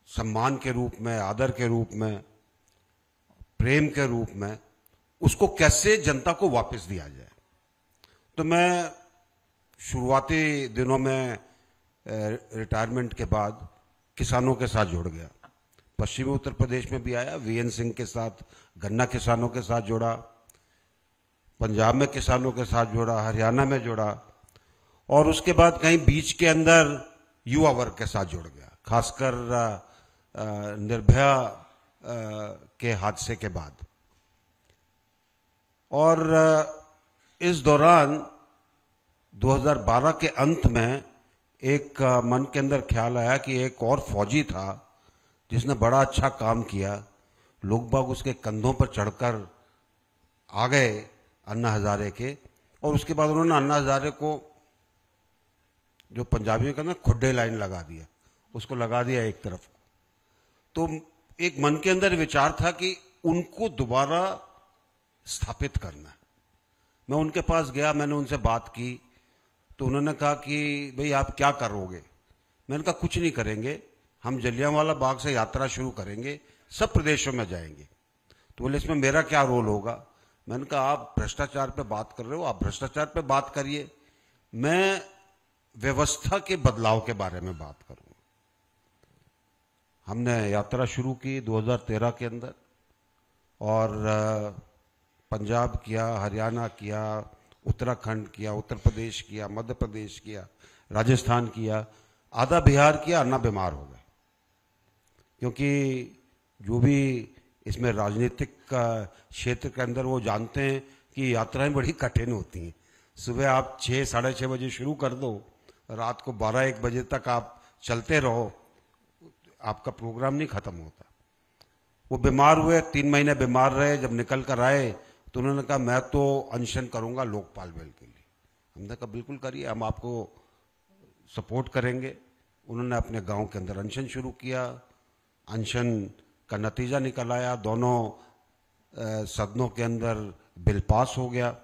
सम्मान के रूप में, आदर के रूप में, प्रेम के रूप में, उसको कैसे जनता को वापस दिया जाए। तो मैं शुरुआती दिनों में रिटायरमेंट के बाद किसानों के साथ जुड़ गया। पश्चिमी उत्तर प्रदेश में भी आया, वीएन सिंह के साथ, गन्ना किसानों के साथ जुड़ा, पंजाब में किसानों के साथ जुड़ा, हरियाणा में जुड़ा, और उसके बाद कहीं बीच के अंदर युवा वर्ग के साथ जुड़ गया, खासकर निर्भया के हादसे के बाद। और इस दौरान 2012 के अंत में एक मन के अंदर ख्याल आया कि एक और फौजी था जिसने बड़ा अच्छा काम किया, लोग बाग उसके कंधों पर चढ़कर आ गए अन्ना हजारे के, और उसके बाद उन्होंने अन्ना हजारे को, जो पंजाबियों का ना, खुड्डे लाइन लगा दिया, उसको लगा दिया एक तरफ। तो एक मन के अंदर विचार था कि उनको दोबारा स्थापित करना है। मैं उनके पास गया, मैंने उनसे बात की, तो उन्होंने कहा कि भाई आप क्या करोगे? मैंने कहा कुछ नहीं करेंगे, हम जलियांवाला बाग से यात्रा शुरू करेंगे, सब प्रदेशों में जाएंगे। तो बोले इसमें मेरा क्या रोल होगा? मैंने कहा आप भ्रष्टाचार पे बात कर रहे हो, आप भ्रष्टाचार पे बात करिए, मैं व्यवस्था के बदलाव के बारे में बात करूंगा। हमने यात्रा शुरू की 2013 के अंदर, और पंजाब किया, हरियाणा किया, उत्तराखंड किया, उत्तर प्रदेश किया, मध्य प्रदेश किया, राजस्थान किया, आधा बिहार किया, अन्ना बीमार हो गए। क्योंकि जो भी इसमें राजनीतिक क्षेत्र के अंदर, वो जानते हैं कि यात्राएं बड़ी कठिन होती हैं। सुबह आप 6, साढ़े 6 बजे शुरू कर दो, रात को 12-1 बजे तक आप चलते रहो, आपका प्रोग्राम नहीं खत्म होता। वो बीमार हुए, 3 महीने बीमार रहे, जब निकल कर आए तो उन्होंने कहा मैं तो अनशन करूंगा लोकपाल बिल के लिए। हमने कहा बिल्कुल करिए, हम आपको सपोर्ट करेंगे। उन्होंने अपने गांव के अंदर अनशन शुरू किया, अनशन का नतीजा निकल आया, दोनों सदनों के अंदर बिल पास हो गया।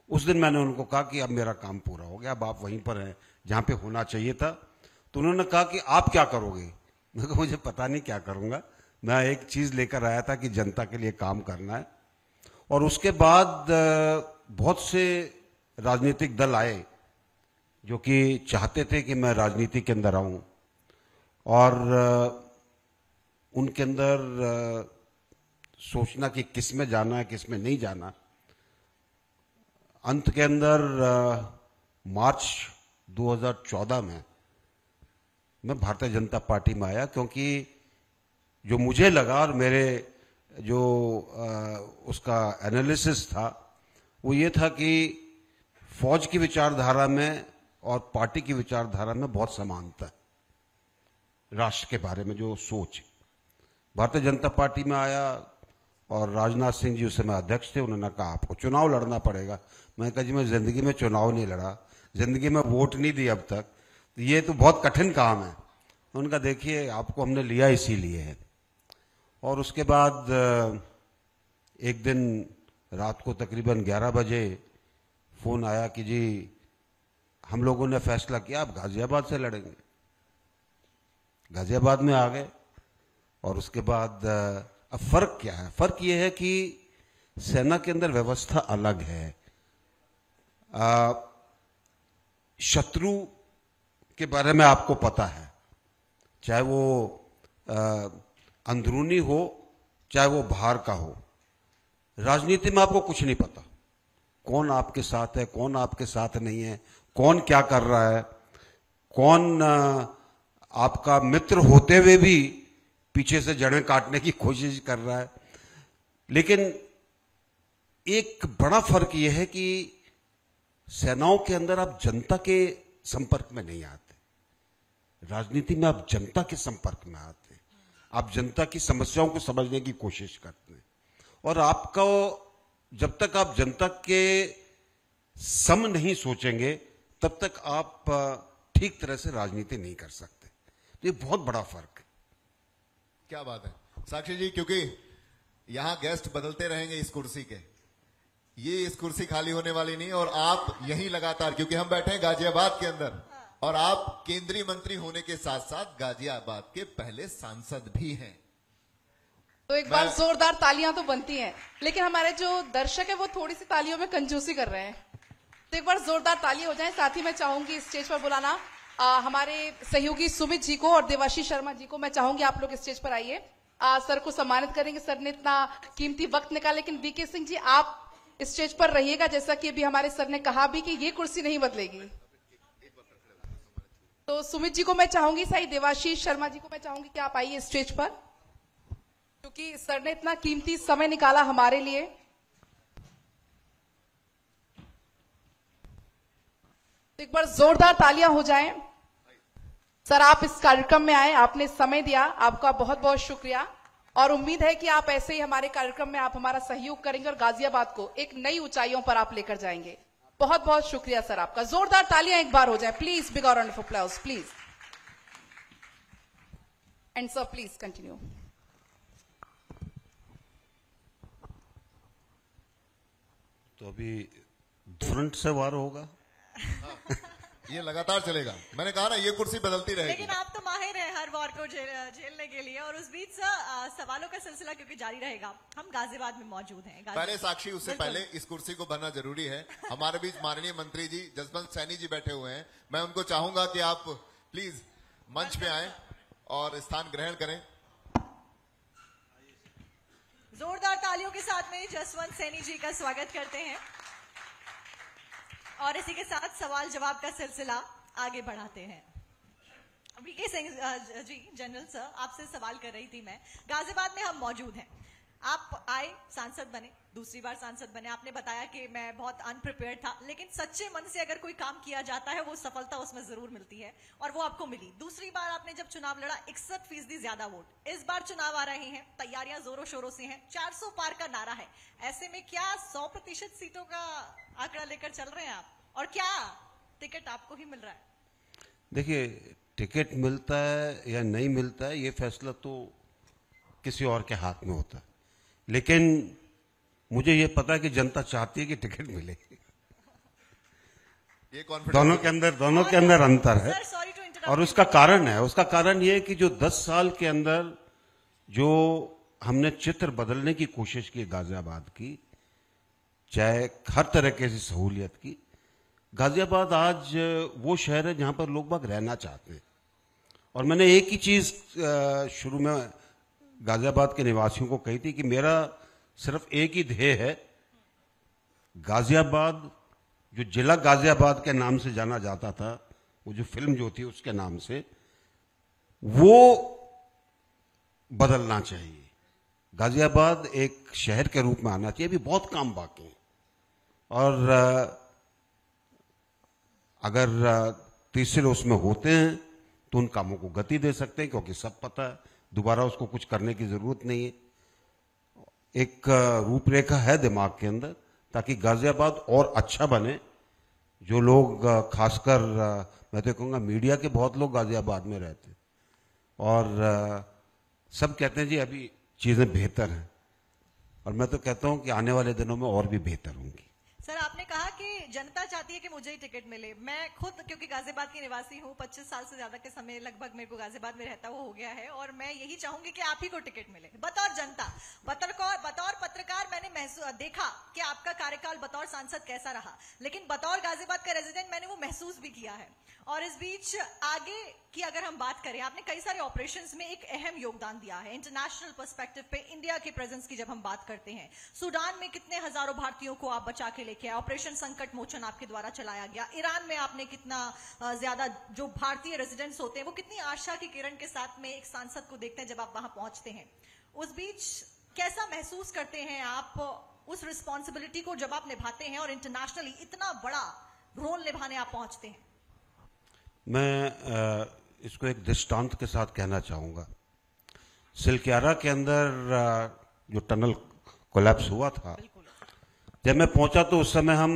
उस दिन मैंने उनको कहा कि अब मेरा काम पूरा हो गया, अब आप वहीं पर हैं जहां पे होना चाहिए था। तो उन्होंने कहा कि आप क्या करोगे? मैं कहा मुझे पता नहीं क्या करूंगा, मैं एक चीज लेकर आया था कि जनता के लिए काम करना है। और उसके बाद बहुत से राजनीतिक दल आए जो कि चाहते थे कि मैं राजनीति के अंदर आऊं, और उनके अंदर सोचना कि किस में जाना है, किस में नहीं जाना। अंत के अंदर मार्च 2014 में मैं भारतीय जनता पार्टी में आया, क्योंकि जो मुझे लगा और मेरे जो उसका एनालिसिस था वो ये था कि फौज की विचारधारा में और पार्टी की विचारधारा में बहुत समानता है। राष्ट्र के बारे में जो सोच, भारतीय जनता पार्टी में आया और राजनाथ सिंह जी उस समय अध्यक्ष थे, उन्होंने कहा आपको चुनाव लड़ना पड़ेगा। मैं कहा जी मैं जिंदगी में चुनाव नहीं लड़ा, जिंदगी में वोट नहीं दी अब तक, ये तो बहुत कठिन काम है। उनका देखिए आपको हमने लिया इसीलिए है। और उसके बाद एक दिन रात को तकरीबन 11 बजे फोन आया कि जी हम लोगों ने फैसला किया आप गाजियाबाद से लड़ेंगे। गाजियाबाद में आ गए और उसके बाद अब फर्क क्या है? फर्क यह है कि सेना के अंदर व्यवस्था अलग है। शत्रु के बारे में आपको पता है, चाहे वो अंदरूनी हो चाहे वो बाहर का हो। राजनीति में आपको कुछ नहीं पता, कौन आपके साथ है कौन आपके साथ नहीं है, कौन क्या कर रहा है, कौन आपका मित्र होते हुए भी पीछे से जड़ें काटने की कोशिश कर रहा है। लेकिन एक बड़ा फर्क यह है कि सेनाओं के अंदर आप जनता के संपर्क में नहीं आते, राजनीति में आप जनता के संपर्क में आते हैं, आप जनता की समस्याओं को समझने की कोशिश करते हैं। और आपको जब तक आप जनता के सम नहीं सोचेंगे तब तक आप ठीक तरह से राजनीति नहीं कर सकते। तो ये बहुत बड़ा फर्क है। क्या बात है साक्षी जी, क्योंकि यहां गेस्ट बदलते रहेंगे इस कुर्सी के, ये इस कुर्सी खाली होने वाली नहीं, और आप यहीं लगातार, क्योंकि हम बैठे हैं गाजियाबाद के अंदर और आप केंद्रीय मंत्री होने के साथ साथ गाजियाबाद के पहले सांसद भी हैं। तो एक बार जोरदार तालियां तो बनती हैं, लेकिन हमारे जो दर्शक है वो थोड़ी सी तालियों में कंजूसी कर रहे हैं। तो एक बार जोरदार तालियां हो जाएं। साथ ही मैं चाहूंगी स्टेज पर बुलाना हमारे सहयोगी सुमित जी को और देवाशीष शर्मा जी को। मैं चाहूंगी आप लोग स्टेज पर आइए, सर को सम्मानित करेंगे। सर ने इतना कीमती वक्त निकाला। लेकिन वीके सिंह जी आप स्टेज पर रहिएगा, जैसा कि अभी हमारे सर ने कहा भी कि ये कुर्सी नहीं बदलेगी। तो सुमित जी को मैं चाहूंगी, सही देवाशीष शर्मा जी को मैं चाहूंगी कि आप आइए स्टेज पर, क्योंकि सर ने इतना कीमती समय निकाला हमारे लिए। तो एक बार जोरदार तालियां हो जाएं। सर आप इस कार्यक्रम में आए, आपने समय दिया, आपका बहुत बहुत शुक्रिया। और उम्मीद है कि आप ऐसे ही हमारे कार्यक्रम में आप हमारा सहयोग करेंगे और गाजियाबाद को एक नई ऊंचाइयों पर आप लेकर जाएंगे। बहुत बहुत शुक्रिया सर आपका। जोरदार तालियां एक बार हो जाए please, big round of applause please. And sir please continue. तो अभी फ्रंट से वार होगा। ये लगातार चलेगा। मैंने कहा ना ये कुर्सी बदलती रहेगी। लेकिन आप तो माहिर हैं हर वार को झेलने के लिए। और उस बीच सवालों का सिलसिला क्योंकि जारी रहेगा, हम गाजियाबाद में मौजूद हैं। पहले साक्षी, उससे पहले इस कुर्सी को भरना जरूरी है। हमारे बीच माननीय मंत्री जी जसवंत सैनी जी बैठे हुए हैं। मैं उनको चाहूंगा कि आप प्लीज मंच पे आए और स्थान ग्रहण करें। जोरदार तालियों के साथ में जसवंत सैनी जी का स्वागत करते हैं और इसी के साथ सवाल जवाब का सिलसिला आगे बढ़ाते हैं। VK Singh ji, general sir, आपसे सवाल कर रही थी मैं। गाजियाबाद में हम मौजूद हैं, आप आए, सांसद बने, दूसरी बार सांसद बने। आपने बताया कि मैं बहुत अनप्रिपेयर्ड था, लेकिन सच्चे मन से अगर कोई काम किया जाता है वो सफलता उसमें जरूर मिलती है, और वो आपको मिली। दूसरी बार आपने जब चुनाव लड़ा 61% ज्यादा वोट। इस बार चुनाव आ रहे हैं, तैयारियां जोरों शोरों से हैं, 400 पार का नारा है। ऐसे में क्या 100% सीटों का आंकड़ा लेकर चल रहे हैं आप, और क्या टिकट आपको ही मिल रहा है? देखिए, टिकट मिलता है या नहीं मिलता है ये फैसला तो किसी और के हाथ में होता है, लेकिन मुझे ये पता है कि जनता चाहती है कि टिकट मिले। ये कॉन्फिडेंस दोनों के अंदर अंतर है। सर, और उसका कारण है, उसका कारण ये है कि जो 10 साल के अंदर जो हमने चित्र बदलने की कोशिश की गाजियाबाद की, चाहे हर तरह की सहूलियत की, गाजियाबाद आज वो शहर है जहां पर लोग बाग रहना चाहते हैं। और मैंने एक ही चीज शुरू में गाजियाबाद के निवासियों को कही थी कि मेरा सिर्फ एक ही ध्येय है, गाजियाबाद जो जिला गाजियाबाद के नाम से जाना जाता था, वो जो फिल्म जो थी उसके नाम से, वो बदलना चाहिए। गाजियाबाद एक शहर के रूप में आना चाहिए। अभी बहुत काम बाकी है और अगर तीसरे उसमें होते हैं तो उन कामों को गति दे सकते हैं, क्योंकि सब पता है, दोबारा उसको कुछ करने की जरूरत नहीं है। एक रूपरेखा है दिमाग के अंदर ताकि गाजियाबाद और अच्छा बने। जो लोग खासकर मैं तो कहूँगा मीडिया के बहुत लोग गाजियाबाद में रहते हैं और सब कहते हैं जी अभी चीजें बेहतर हैं। और मैं तो कहता हूं कि आने वाले दिनों में और भी बेहतर होंगी। सर, आपने कहा कि जनता चाहती है कि मुझे ही टिकट मिले। मैं खुद क्योंकि गाजियाबाद की निवासी हूँ, 25 साल से ज्यादा के समय लगभग मेरे को गाजियाबाद में रहता हुआ हो गया है, और मैं यही चाहूंगी कि आप ही को टिकट मिले। बतौर जनता, बतौर पत्रकार मैंने देखा कि आपका कार्यकाल बतौर सांसद कैसा रहा, लेकिन बतौर गाजियाबाद का रेजिडेंट मैंने वो महसूस भी किया है। और इस बीच आगे की अगर हम बात करें, आपने कई सारे ऑपरेशंस में एक अहम योगदान दिया है। इंटरनेशनल पर्सपेक्टिव पे इंडिया के प्रेजेंस की जब हम बात करते हैं, सूडान में कितने हजारों भारतीयों को आप बचा के लेके आए, ऑपरेशन संकट मोचन आपके द्वारा चलाया गया। ईरान में आपने कितना ज्यादा, जो भारतीय रेजिडेंट्स होते हैं वो कितनी आशा की किरण के साथ में एक सांसद को देखते हैं जब आप वहां पहुंचते हैं। उस बीच कैसा महसूस करते हैं आप उस रिस्पॉन्सिबिलिटी को जब आप निभाते हैं और इंटरनेशनली इतना बड़ा रोल निभाने आप पहुंचते हैं? मैं इसको एक दृष्टांत के साथ कहना चाहूंगा। सिलक्यारा के अंदर जो टनल कोलैप्स हुआ था, जब मैं पहुंचा तो उस समय हम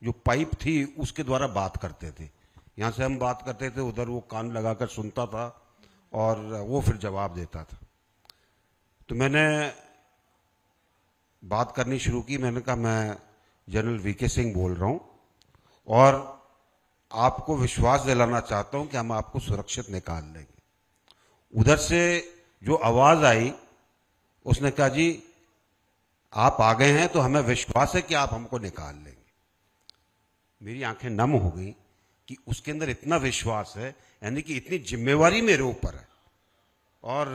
जो पाइप थी उसके द्वारा बात करते थे। यहां से हम बात करते थे, उधर वो कान लगाकर सुनता था और वो फिर जवाब देता था। तो मैंने बात करनी शुरू की। मैंने कहा मैं जनरल वीके सिंह बोल रहा हूं और आपको विश्वास दिलाना चाहता हूं कि हम आपको सुरक्षित निकाल लेंगे। उधर से जो आवाज आई, उसने कहा जी आप आ गए हैं तो हमें विश्वास है कि आप हमको निकाल लेंगे। मेरी आंखें नम हो गई कि उसके अंदर इतना विश्वास है, यानी कि इतनी जिम्मेवारी मेरे ऊपर है। और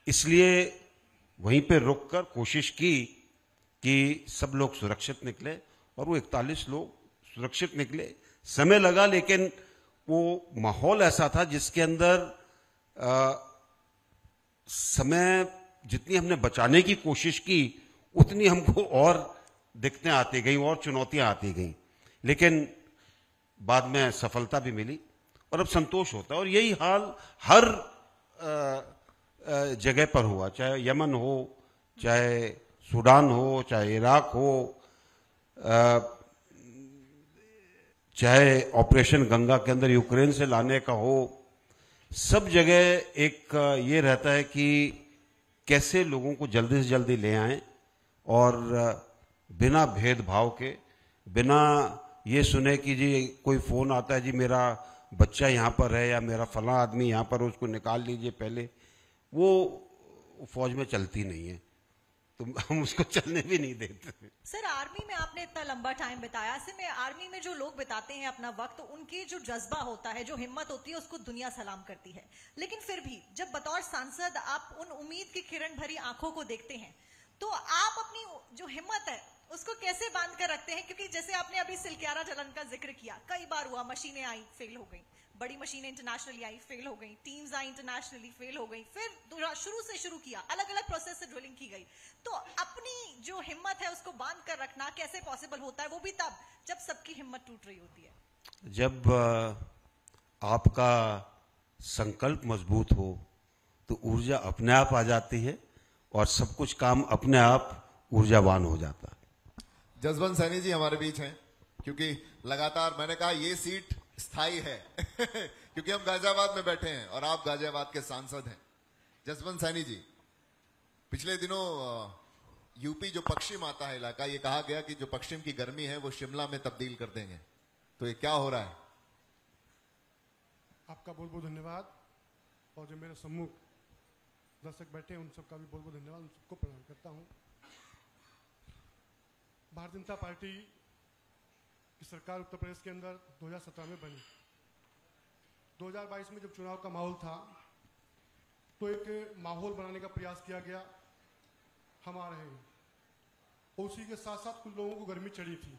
इसलिए वहीं पे रुककर कोशिश की कि सब लोग सुरक्षित निकले, और वो 41 लोग सुरक्षित निकले। समय लगा, लेकिन वो माहौल ऐसा था जिसके अंदर समय जितनी हमने बचाने की कोशिश की उतनी हमको और दिक्कतें आती गई और चुनौतियां आती गई, लेकिन बाद में सफलता भी मिली और अब संतोष होता है। और यही हाल हर जगह पर हुआ, चाहे यमन हो, चाहे सूडान हो, चाहे इराक हो, चाहे ऑपरेशन गंगा के अंदर यूक्रेन से लाने का हो। सब जगह एक ये रहता है कि कैसे लोगों को जल्दी से जल्दी ले आएं और बिना भेदभाव के, बिना ये सुने कि जी कोई फोन आता है जी मेरा बच्चा यहाँ पर है या मेरा फला आदमी यहाँ पर, उसको निकाल लीजिए पहले। वो फौज में चलती नहीं है, तो हम उसको चलने भी नहीं देते। सर, आर्मी में आपने इतना लंबा टाइम बिताया, ऐसे में आर्मी में जो लोग बिताते हैं अपना वक्त, उनकी जो जज्बा होता है, जो हिम्मत होती है, उसको दुनिया सलाम करती है। लेकिन फिर भी जब बतौर सांसद आप उन उम्मीद की किरण भरी आंखों को देखते हैं, तो आप अपनी जो हिम्मत है उसको कैसे बांध कर रखते हैं? क्योंकि जैसे आपने अभी सिलक्यारा टनल का जिक्र किया, कई बार हुआ, मशीनें आई फेल हो गई, बड़ी मशीनें इंटरनेशनली आई फेल हो गई, टीम्स आई इंटरनेशनली फेल हो गई, फिर शुरू से शुरू किया, अलग अलग प्रोसेस से ड्रिलिंग की गई। तो अपनी जो हिम्मत है उसको बांध कर रखना कैसे पॉसिबल होता है, वो भी तब जब सबकी हिम्मत टूट रही होती है? जब आपका संकल्प मजबूत हो तो ऊर्जा अपने आप आ जाती है और सब कुछ काम अपने आप ऊर्जावान हो जाता है। जसवंत सैनी जी हमारे बीच हैं, क्योंकि लगातार मैंने कहा ये सीट स्थायी है क्योंकि हम गाजियाबाद में बैठे हैं और आप गाजियाबाद के सांसद हैं। जसवंत सैनी जी, पिछले दिनों यूपी जो पश्चिम आता है इलाका, ये कहा गया कि जो पश्चिम की गर्मी है वो शिमला में तब्दील कर देंगे, तो ये क्या हो रहा है? आपका बहुत बहुत धन्यवाद, और जो मेरे सम्मुख दर्शक बैठे हैं उन सबका भी बहुत बहुत धन्यवाद, उन सबको प्रणाम करता हूं। भारतीय जनता पार्टी की सरकार उत्तर प्रदेश के अंदर 2017 में बनी। 2022 में जब चुनाव का माहौल था तो एक माहौल बनाने का प्रयास किया गया, हम आ रहे हैं, और उसी के साथ साथ कुछ लोगों को गर्मी चढ़ी थी।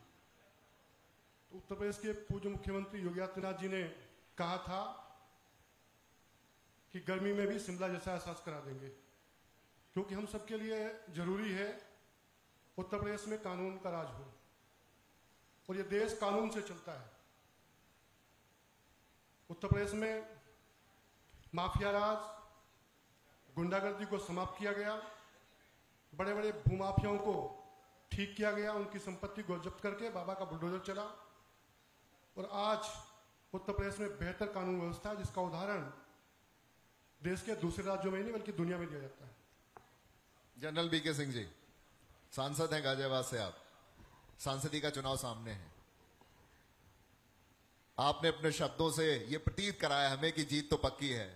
तो उत्तर प्रदेश के पूर्व मुख्यमंत्री योगी आदित्यनाथ जी ने कहा था कि गर्मी में भी शिमला जैसा एहसास करा देंगे, क्योंकि हम सबके लिए जरूरी है उत्तर प्रदेश में कानून का राज हो, और ये देश कानून से चलता है। उत्तर प्रदेश में माफिया राज, गुंडागर्दी को समाप्त किया गया, बड़े बड़े भूमाफियाओं को ठीक किया गया, उनकी संपत्ति को जब्त करके बाबा का बुलडोजर चला, और आज उत्तर प्रदेश में बेहतर कानून व्यवस्था है, जिसका उदाहरण देश के दूसरे राज्यों में नहीं बल्कि दुनिया में दिया जाता है। जनरल वीके सिंह जी, सांसद हैं गाजियाबाद से आप, सांसदी का चुनाव सामने है। आपने अपने शब्दों से यह प्रतीत कराया हमें कि जीत तो पक्की है।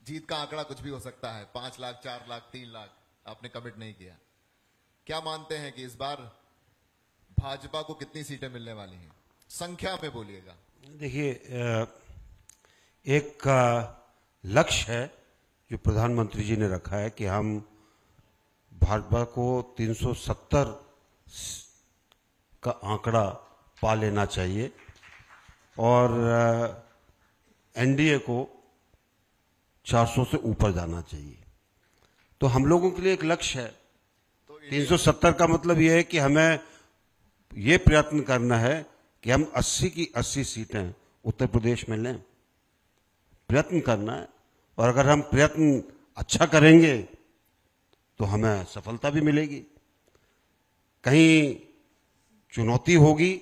जीत का आंकड़ा कुछ भी हो सकता है, 5 लाख, 4 लाख, 3 लाख, आपने कमिट नहीं किया। क्या मानते हैं कि इस बार भाजपा को कितनी सीटें मिलने वाली हैं? संख्या में बोलिएगा। देखिए, एक लक्ष्य है जो प्रधानमंत्री जी ने रखा है कि हम भाजपा को 370 का आंकड़ा पा लेना चाहिए और एनडीए को 400 से ऊपर जाना चाहिए। तो हम लोगों के लिए एक लक्ष्य है। 370 का मतलब यह है कि हमें यह प्रयत्न करना है कि हम 80 की 80 सीटें उत्तर प्रदेश में लें। प्रयत्न करना है, और अगर हम प्रयत्न अच्छा करेंगे तो हमें सफलता भी मिलेगी। कहीं चुनौती होगी,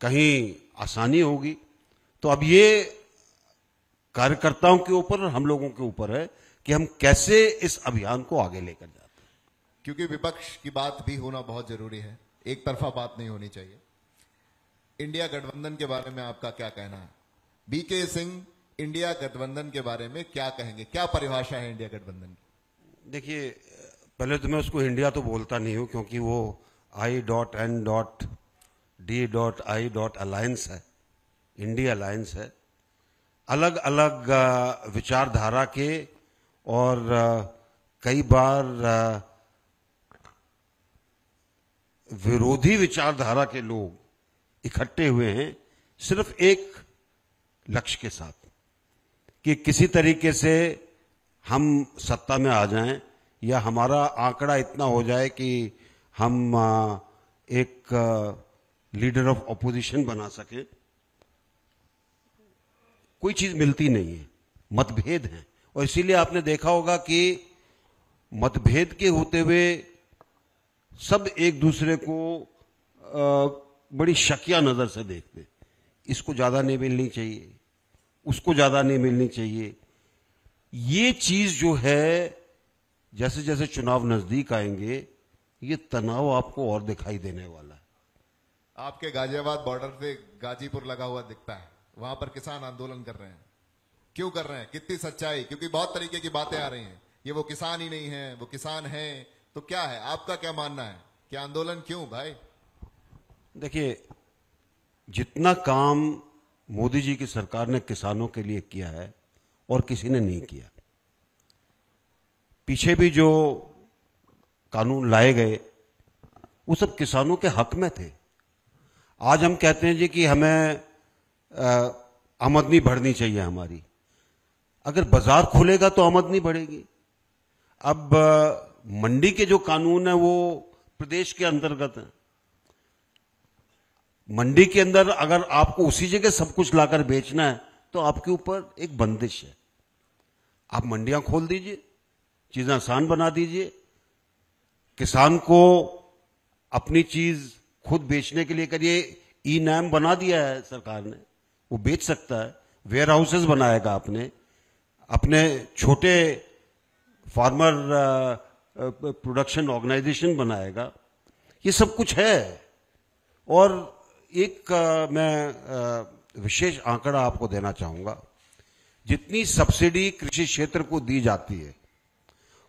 कहीं आसानी होगी। तो अब ये कार्यकर्ताओं के ऊपर और हम लोगों के ऊपर है कि हम कैसे इस अभियान को आगे लेकर जाते हैं। क्योंकि विपक्ष की बात भी होना बहुत जरूरी है, एक तरफा बात नहीं होनी चाहिए। इंडिया गठबंधन के बारे में आपका क्या कहना है? बीके सिंह, इंडिया गठबंधन के बारे में क्या कहेंगे? क्या परिभाषा है इंडिया गठबंधन की? देखिए, पहले तो मैं उसको इंडिया तो बोलता नहीं हूं, क्योंकि वो I.N.D.I.Alliance है, इंडिया अलायंस है। अलग अलग विचारधारा के और कई बार विरोधी विचारधारा के लोग इकट्ठे हुए हैं सिर्फ एक लक्ष्य के साथ कि किसी तरीके से हम सत्ता में आ जाएं या हमारा आंकड़ा इतना हो जाए कि हम एक लीडर ऑफ ऑपोजिशन बना सके। कोई चीज मिलती नहीं है, मतभेद हैं। और इसीलिए आपने देखा होगा कि मतभेद के होते हुए सब एक दूसरे को बड़ी शकिया नजर से देखते। इसको ज्यादा नहीं मिलनी चाहिए, उसको ज्यादा नहीं मिलनी चाहिए। ये चीज जो है, जैसे जैसे चुनाव नजदीक आएंगे ये तनाव आपको और दिखाई देने वाला है। आपके गाजियाबाद बॉर्डर पे गाजीपुर लगा हुआ दिखता है, वहां पर किसान आंदोलन कर रहे हैं। क्यों कर रहे हैं? कितनी सच्चाई? क्योंकि बहुत तरीके की बातें आ रही हैं, ये वो किसान ही नहीं है, वो किसान है। तो क्या है, आपका क्या मानना है कि आंदोलन क्यों भाई? देखिए, जितना काम मोदी जी की सरकार ने किसानों के लिए किया है और किसी ने नहीं किया। पीछे भी जो कानून लाए गए वो सब किसानों के हक में थे। आज हम कहते हैं जी कि हमें आमदनी बढ़नी चाहिए हमारी। अगर बाजार खुलेगा तो आमदनी बढ़ेगी। अब मंडी के जो कानून है वो प्रदेश के अंतर्गत है। मंडी के अंदर अगर आपको उसी जगह सब कुछ लाकर बेचना है तो आपके ऊपर एक बंदिश है। आप मंडियां खोल दीजिए, चीजें आसान बना दीजिए, किसान को अपनी चीज खुद बेचने के लिए करिए। ई नाम बना दिया है सरकार ने, वो बेच सकता है। वेयर हाउसेज बनाएगा, अपने छोटे फार्मर प्रोडक्शन ऑर्गेनाइजेशन बनाएगा। ये सब कुछ है। और एक मैं विशेष आंकड़ा आपको देना चाहूंगा। जितनी सब्सिडी कृषि क्षेत्र को दी जाती है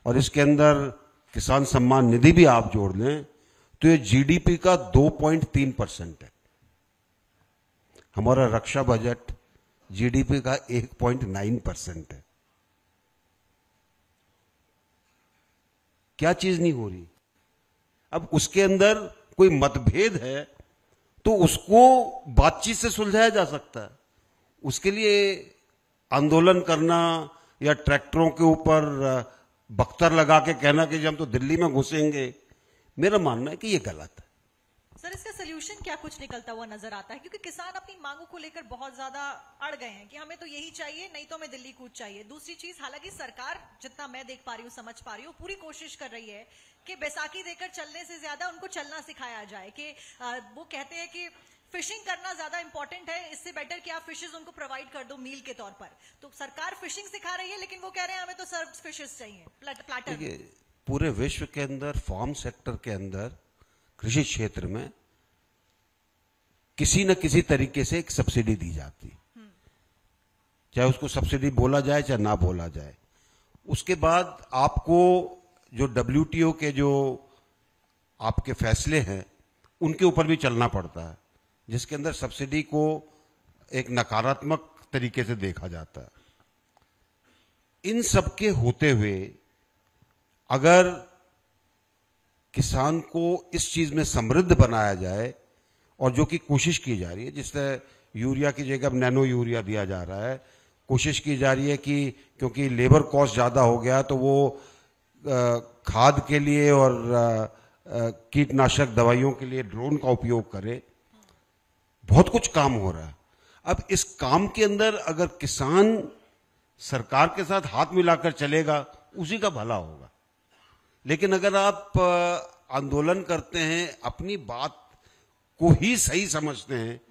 और इसके अंदर किसान सम्मान निधि भी आप जोड़ लें तो ये जीडीपी का 2.3% है। हमारा रक्षा बजट जीडीपी का 1.9% है। क्या चीज नहीं हो रही? अब उसके अंदर कोई मतभेद है तो उसको बातचीत से सुलझाया जा सकता है। उसके लिए आंदोलन करना या ट्रैक्टरों के ऊपर बख्तर लगा के कहना कि हम तो दिल्ली में घुसेंगे, मेरा मानना है कि ये गलत है। सर, इसका सोल्यूशन क्या कुछ निकलता हुआ नजर आता है? क्योंकि किसान अपनी मांगों को लेकर बहुत ज्यादा अड़ गए हैं कि हमें तो यही चाहिए, नहीं तो हमें दिल्ली कूच चाहिए। दूसरी चीज, हालांकि सरकार, जितना मैं देख पा रही हूँ, समझ पा रही हूँ, पूरी कोशिश कर रही है कि बैसाखी देकर चलने से ज्यादा उनको चलना सिखाया जाए। कि वो कहते हैं कि फिशिंग करना ज्यादा इंपॉर्टेंट है, इससे बेटर कि आप फिशेज उनको प्रोवाइड कर दो मील के तौर पर। तो सरकार फिशिंग सिखा रही है, लेकिन वो कह रहे हैं हमें तो सर्व फिशेज चाहिए प्लाटर। पूरे विश्व के अंदर फार्म सेक्टर के अंदर कृषि क्षेत्र में किसी न किसी तरीके से एक सब्सिडी दी जाती, चाहे उसको सब्सिडी बोला जाए चाहे ना बोला जाए। उसके बाद आपको जो WTO के जो आपके फैसले हैं उनके ऊपर भी चलना पड़ता है, जिसके अंदर सब्सिडी को एक नकारात्मक तरीके से देखा जाता है। इन सब के होते हुए अगर किसान को इस चीज में समृद्ध बनाया जाए, और जो कि कोशिश की जा रही है, जिससे यूरिया की जगह अब नैनो यूरिया दिया जा रहा है, कोशिश की जा रही है कि क्योंकि लेबर कॉस्ट ज्यादा हो गया तो वो खाद के लिए और कीटनाशक दवाइयों के लिए ड्रोन का उपयोग करे। बहुत कुछ काम हो रहा है। अब इस काम के अंदर अगर किसान सरकार के साथ हाथ मिलाकर चलेगा उसी का भला होगा। लेकिन अगर आप आंदोलन करते हैं, अपनी बात को ही सही समझते हैं,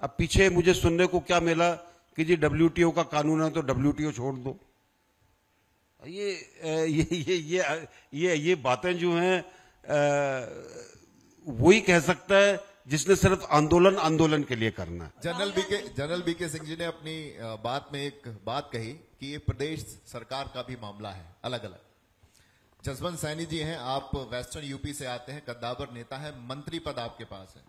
अब पीछे मुझे सुनने को क्या मिला कि जी WTO का कानून है तो WTO छोड़ दो। ये बातें जो हैं वही कह सकता है जिसने सिर्फ आंदोलन के लिए करना है। जनरल बीके सिंह जी ने अपनी बात में एक बात कही कि ये प्रदेश सरकार का भी मामला है अलग अलग। जसवंत सैनी जी हैं, आप वेस्टर्न यूपी से आते हैं, कद्दावर नेता है, मंत्री पद आपके पास है,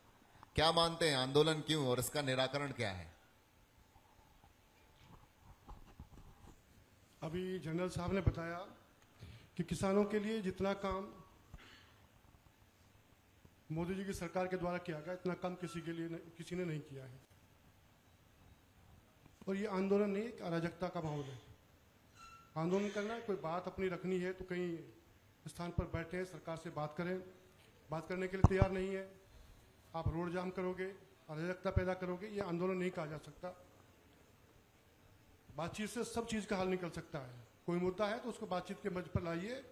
क्या मानते हैं आंदोलन क्यों और इसका निराकरण क्या है? अभी जनरल साहब ने बताया कि किसानों के लिए जितना काम मोदी जी की सरकार के द्वारा किया गया, इतना काम किसी ने नहीं किया है। और ये आंदोलन नहीं, एक अराजकता का माहौल है। आंदोलन करना है, कोई बात अपनी रखनी है तो कहीं स्थान पर बैठे हैं, सरकार से बात करें। बात करने के लिए तैयार नहीं है, आप रोड जाम करोगे, अराजकता पैदा करोगे, ये आंदोलन नहीं कहा जा सकता। बातचीत से सब चीज का हल निकल सकता है। कोई मुद्दा है तो उसको बातचीत के मंच पर लाइए,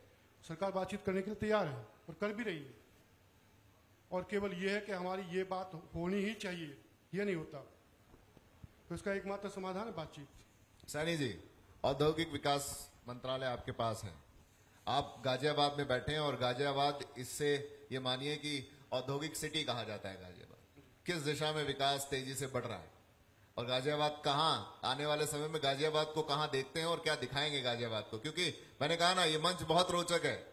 सरकार बातचीत करने के लिए तैयार है और कर भी रही है। और केवल ये है कि हमारी ये बात होनी ही चाहिए, ये नहीं होता, तो इसका एकमात्र समाधान है बातचीत। सैनी जी, औद्योगिक विकास मंत्रालय आपके पास है, आप गाजियाबाद में बैठे हैं और गाजियाबाद, इससे ये मानिए कि औद्योगिक सिटी कहा जाता है गाजियाबाद। किस दिशा में विकास तेजी से बढ़ रहा है और गाजियाबाद कहां, आने वाले समय में गाजियाबाद को कहां देखते हैं और क्या दिखाएंगे गाजियाबाद को? क्योंकि मैंने कहा ना, ये मंच बहुत रोचक है,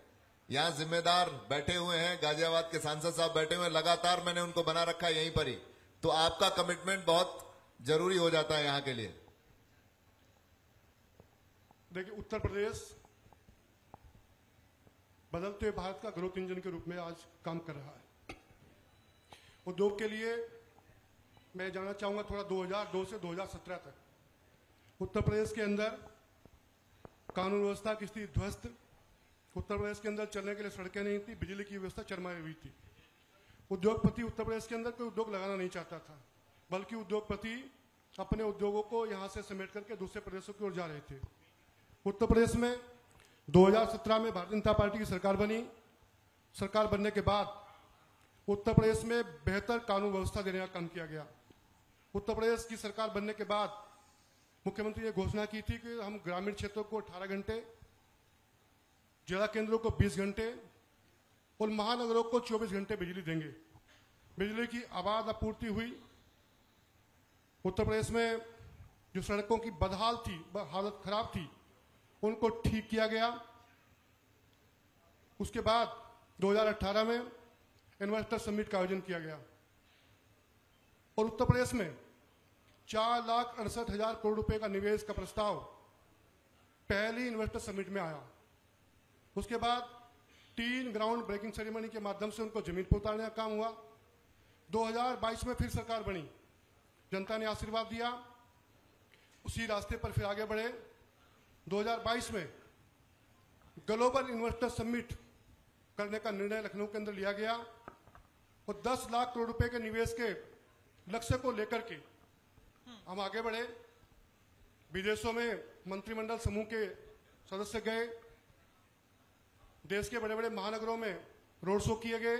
यहाँ जिम्मेदार बैठे हुए हैं, गाजियाबाद के सांसद साहब बैठे हुए हैं, लगातार मैंने उनको बना रखा है यहीं पर ही, तो आपका कमिटमेंट बहुत जरूरी हो जाता है यहाँ के लिए। देखिए, उत्तर प्रदेश बदलते भारत का ग्रोथ इंजन के रूप में आज काम कर रहा है। उद्योग के लिए मैं जानना चाहूंगा थोड़ा 2002 से 2017 तक उत्तर प्रदेश के अंदर कानून व्यवस्था की स्थिति ध्वस्त, उत्तर प्रदेश के अंदर चलने के लिए सड़कें नहीं थी, बिजली की व्यवस्था चरमराई हुई थी। उद्योगपति उत्तर प्रदेश के अंदर कोई उद्योग लगाना नहीं चाहता था, बल्कि उद्योगपति अपने उद्योगों को यहां से समेट करके दूसरे प्रदेशों की ओर जा रहे थे। उत्तर प्रदेश में 2017 में भारतीय जनता पार्टी की सरकार बनी। सरकार बनने के बाद उत्तर प्रदेश में बेहतर कानून व्यवस्था देने का काम किया गया। उत्तर प्रदेश की सरकार बनने के बाद मुख्यमंत्री ने घोषणा की थी कि हम ग्रामीण क्षेत्रों को 18 घंटे, जिला केंद्रों को 20 घंटे और महानगरों को 24 घंटे बिजली देंगे। बिजली की आबाद आपूर्ति हुई। उत्तर प्रदेश में जो सड़कों की बदहाल थी, हालत खराब थी, उनको ठीक किया गया। उसके बाद 2018 में इन्वेस्टर समिट का आयोजन किया गया और उत्तर प्रदेश में 4,68,000 करोड़ रुपए का निवेश का प्रस्ताव पहली इन्वेस्टर समिट में आया। उसके बाद 3 ग्राउंड ब्रेकिंग सेरेमनी के माध्यम से उनको जमीन पर उतारने का काम हुआ। 2022 में फिर सरकार बनी, जनता ने आशीर्वाद दिया, उसी रास्ते पर फिर आगे बढ़े। 2022 में ग्लोबल इन्वेस्टर समिट करने का निर्णय लखनऊ के अंदर लिया गया और 10 लाख करोड़ रुपए के निवेश के लक्ष्य को लेकर के हम आगे बढ़े। विदेशों में मंत्रिमंडल समूह के सदस्य गए, देश के बड़े बड़े महानगरों में रोड शो किए गए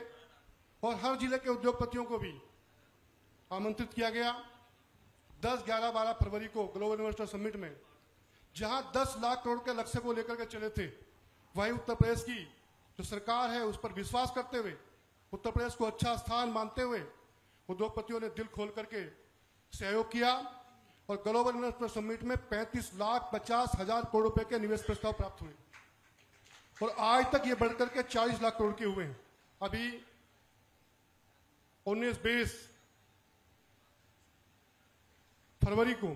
और हर जिले के उद्योगपतियों को भी आमंत्रित किया गया। 10, 11, 12 फरवरी को ग्लोबल इन्वेस्टर समिट में जहां 10 लाख करोड़ के लक्ष्य को लेकर के चले थे, वहीं उत्तर प्रदेश की जो सरकार है उस पर विश्वास करते हुए, उत्तर प्रदेश को अच्छा स्थान मानते हुए उद्योगपतियों ने दिल खोल करके सहयोग किया और ग्लोबल इन्वेस्टर समिट में 35,50,000 करोड़ रुपए के निवेश प्रस्ताव प्राप्त हुए और आज तक ये बढ़कर के 40 लाख करोड़ के हुए हैं। अभी 19-20 फरवरी को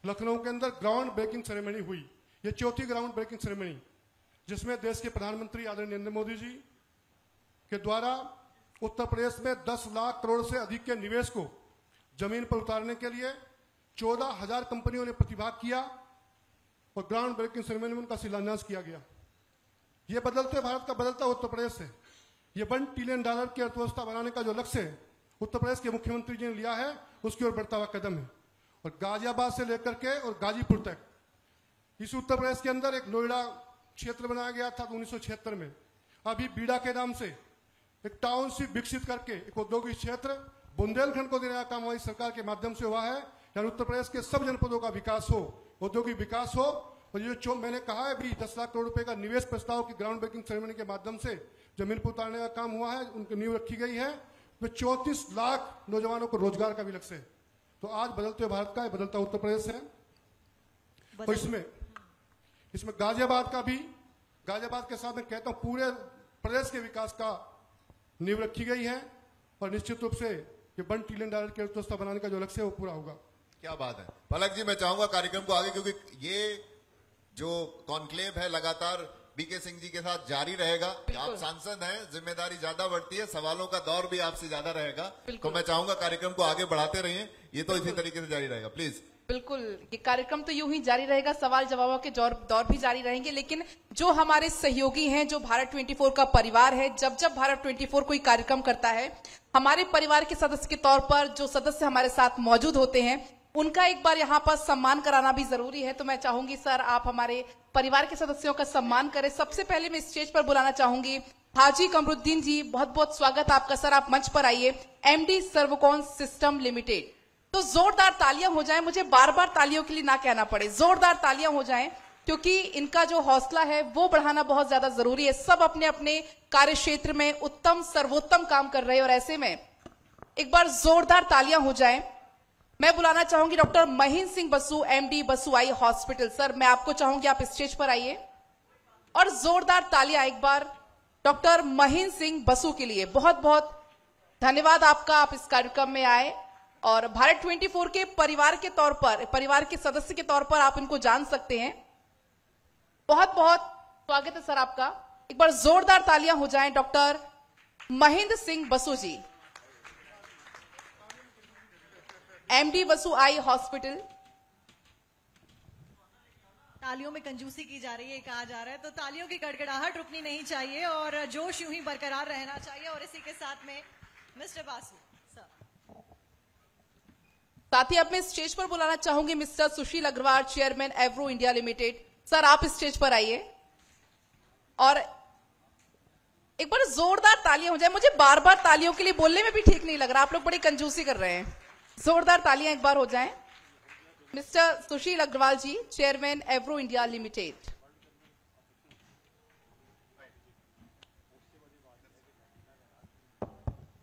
लखनऊ के अंदर ग्राउंड ब्रेकिंग सेरेमनी हुई। ये चौथी ग्राउंड ब्रेकिंग सेरेमनी जिसमें देश के प्रधानमंत्री आदरणीय नरेंद्र मोदी जी के द्वारा उत्तर प्रदेश में 10 लाख करोड़ से अधिक के निवेश को जमीन पर उतारने के लिए 14,000 कंपनियों ने प्रतिभाग किया और ग्राउंड ब्रेकिंग सेरेमनी में उनका शिलान्यास किया गया। ये बदलते भारत का बदलता उत्तर प्रदेश है। ये $1 ट्रिलियन की अर्थव्यवस्था बनाने का जो लक्ष्य है उत्तर प्रदेश के मुख्यमंत्री जी ने लिया है, उसकी ओर बढ़ता हुआ कदम है। और गाजियाबाद से लेकर के और गाजीपुर तक इस उत्तर प्रदेश के अंदर एक नोएडा क्षेत्र बनाया गया था 1976 में। अभी बीड़ा के नाम से एक टाउनशिप विकसित करके एक औद्योगिक क्षेत्र बुंदेलखंड को देने का काम हमारी सरकार के माध्यम से हुआ है। यानी उत्तर प्रदेश के सब जनपदों का विकास हो, औद्योगिक विकास हो। और ये जो मैंने कहा है भी 10 लाख करोड़ रुपए का निवेश प्रस्ताव की ग्राउंड ब्रेकिंग सेरेमनी के माध्यम से जमीन पर उतारने का काम हुआ है, उनकी नींव रखी गई है। तो 34 लाख नौजवानों को रोजगार का भी लक्ष्य है। तो आज बदलते भारत का बदलता उत्तर प्रदेश है। और इसमें गाजियाबाद का भी, गाजियाबाद के साथ मैं कहता हूं पूरे प्रदेश के विकास का नींव रखी गई है और निश्चित रूप से ये $1 ट्रिलियन की अर्थव्यवस्था बनाने का जो लक्ष्य है वो पूरा होगा। क्या बात है पलक जी, मैं चाहूंगा कार्यक्रम को आगे, क्योंकि ये जो कॉन्क्लेव है लगातार बीके सिंह जी के साथ जारी रहेगा। आप सांसद हैं, जिम्मेदारी ज्यादा बढ़ती है, सवालों का दौर भी आपसे ज्यादा रहेगा, तो मैं चाहूंगा कार्यक्रम को आगे बढ़ाते रहिए। ये तो इसी तरीके से जारी रहेगा, प्लीज। बिल्कुल, ये कार्यक्रम तो यूं ही जारी रहेगा, सवाल जवाबों के दौर भी जारी रहेंगे। लेकिन जो हमारे सहयोगी हैं, जो भारत 24 का परिवार है, जब जब भारत 24 कोई कार्यक्रम करता है, हमारे परिवार के सदस्य के तौर पर जो सदस्य हमारे साथ मौजूद होते हैं उनका एक बार यहाँ पर सम्मान कराना भी जरूरी है। तो मैं चाहूंगी सर आप हमारे परिवार के सदस्यों का सम्मान करें। सबसे पहले मैं स्टेज पर बुलाना चाहूंगी हाजी कमरुद्दीन जी, बहुत बहुत स्वागत आपका सर, आप मंच पर आइए। MD Servocon system limited. तो जोरदार तालियां हो जाएं, मुझे बार बार तालियों के लिए ना कहना पड़े, जोरदार तालियां हो जाएं, क्योंकि इनका जो हौसला है वो बढ़ाना बहुत ज्यादा जरूरी है। सब अपने अपने कार्य क्षेत्र में उत्तम सर्वोत्तम काम कर रहे हैं और ऐसे में एक बार जोरदार तालियां हो जाएं। मैं बुलाना चाहूंगी doctor Mahendra Singh Basu, MD Basu eye hospital. Sir मैं आपको चाहूंगी आप स्टेज पर आइए और जोरदार तालियां एक बार डॉक्टर महेंद्र सिंह बसु के लिए। बहुत बहुत धन्यवाद आपका, आप इस कार्यक्रम में आए और भारत 24 के परिवार के तौर पर, परिवार के सदस्य के तौर पर आप इनको जान सकते हैं। बहुत बहुत स्वागत है सर आपका। एक बार जोरदार तालियां हो जाएं डॉक्टर महेंद्र सिंह बसु जी, MD बसु आई हॉस्पिटल। तालियों में कंजूसी की जा रही है, कहा जा रहा है, तो तालियों की गड़गड़ाहट रुकनी नहीं चाहिए और जोश यूं ही बरकरार रहना चाहिए। और इसी के साथ में मिस्टर बासु सर, साथ ही अब मैं स्टेज पर बुलाना चाहूंगी मिस्टर सुशील Agarwal, chairman एवरो India limited. Sir आप स्टेज पर आइए और एक बार जोरदार तालियां हो जाए। मुझे बार बार तालियों के लिए बोलने में भी ठीक नहीं लग रहा, आप लोग बड़ी कंजूसी कर रहे हैं। जोरदार तालियां एक बार हो जाएं। मिस्टर सुशील अग्रवाल जी, चेयरमैन एवरो इंडिया लिमिटेड।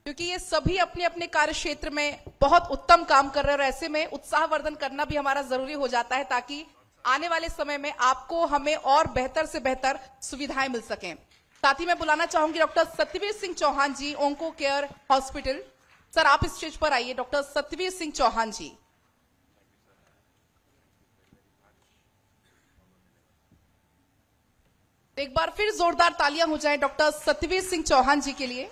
क्योंकि ये सभी अपने अपने कार्य क्षेत्र में बहुत उत्तम काम कर रहे हैं और ऐसे में उत्साहवर्धन करना भी हमारा जरूरी हो जाता है ताकि आने वाले समय में आपको हमें और बेहतर से बेहतर सुविधाएं मिल सकें। साथ ही मैं बुलाना चाहूंगी डॉक्टर सत्यवीर सिंह चौहान जी, ओंको केयर हॉस्पिटल। सर आप स्टेज पर आइए, डॉक्टर सत्यवीर सिंह चौहान जी। एक बार फिर जोरदार तालियां हो जाएं डॉक्टर सत्यवीर सिंह चौहान जी के लिए,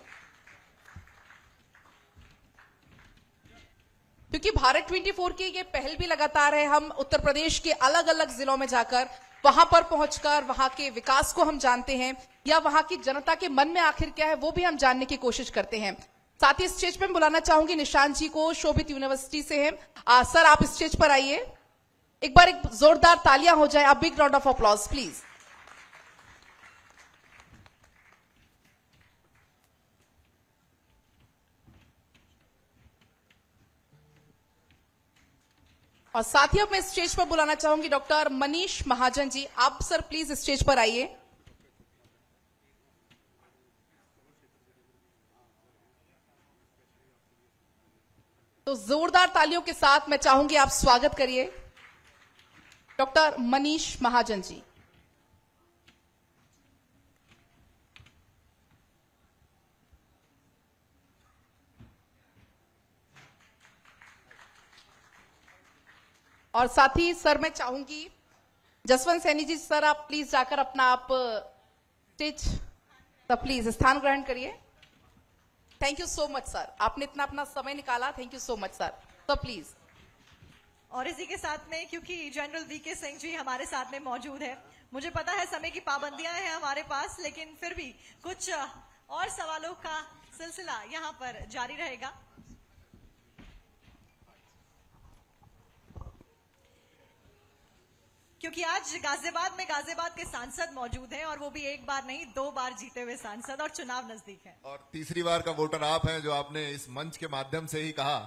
क्योंकि भारत 24 की ये पहल भी लगातार है। हम उत्तर प्रदेश के अलग अलग जिलों में जाकर वहां पर पहुंचकर वहां के विकास को हम जानते हैं या वहां की जनता के मन में आखिर क्या है वो भी हम जानने की कोशिश करते हैं। साथ ही स्टेज पर बुलाना चाहूंगी निशांत जी को, शोभित यूनिवर्सिटी से हैं। सर आप स्टेज पर आइए, एक बार एक जोरदार तालियां हो जाए, a big round of applause please. और साथ ही अब मैं स्टेज पर बुलाना चाहूंगी डॉक्टर मनीष महाजन जी। आप सर प्लीज स्टेज पर आइए। तो जोरदार तालियों के साथ मैं चाहूंगी आप स्वागत करिए डॉक्टर मनीष महाजन जी। और साथ ही सर मैं चाहूंगी जसवंत सैनी जी, सर आप प्लीज जाकर अपना आप स्टेज तो प्लीज स्थान ग्रहण करिए। Thank you so much sir, आपने इतना अपना समय निकाला, thank you so much sir. तो प्लीज। और इसी के साथ में क्योंकि जनरल वीके सिंह जी हमारे साथ में मौजूद है, मुझे पता है समय की पाबंदियां हैं हमारे पास, लेकिन फिर भी कुछ और सवालों का सिलसिला यहां पर जारी रहेगा। क्योंकि आज गाजियाबाद में गाजियाबाद के सांसद मौजूद हैं और वो भी एक बार नहीं 2 बार जीते हुए सांसद, और चुनाव नजदीक है। और तीसरी बार का वोटर आप हैं, जो आपने इस मंच के माध्यम से ही कहा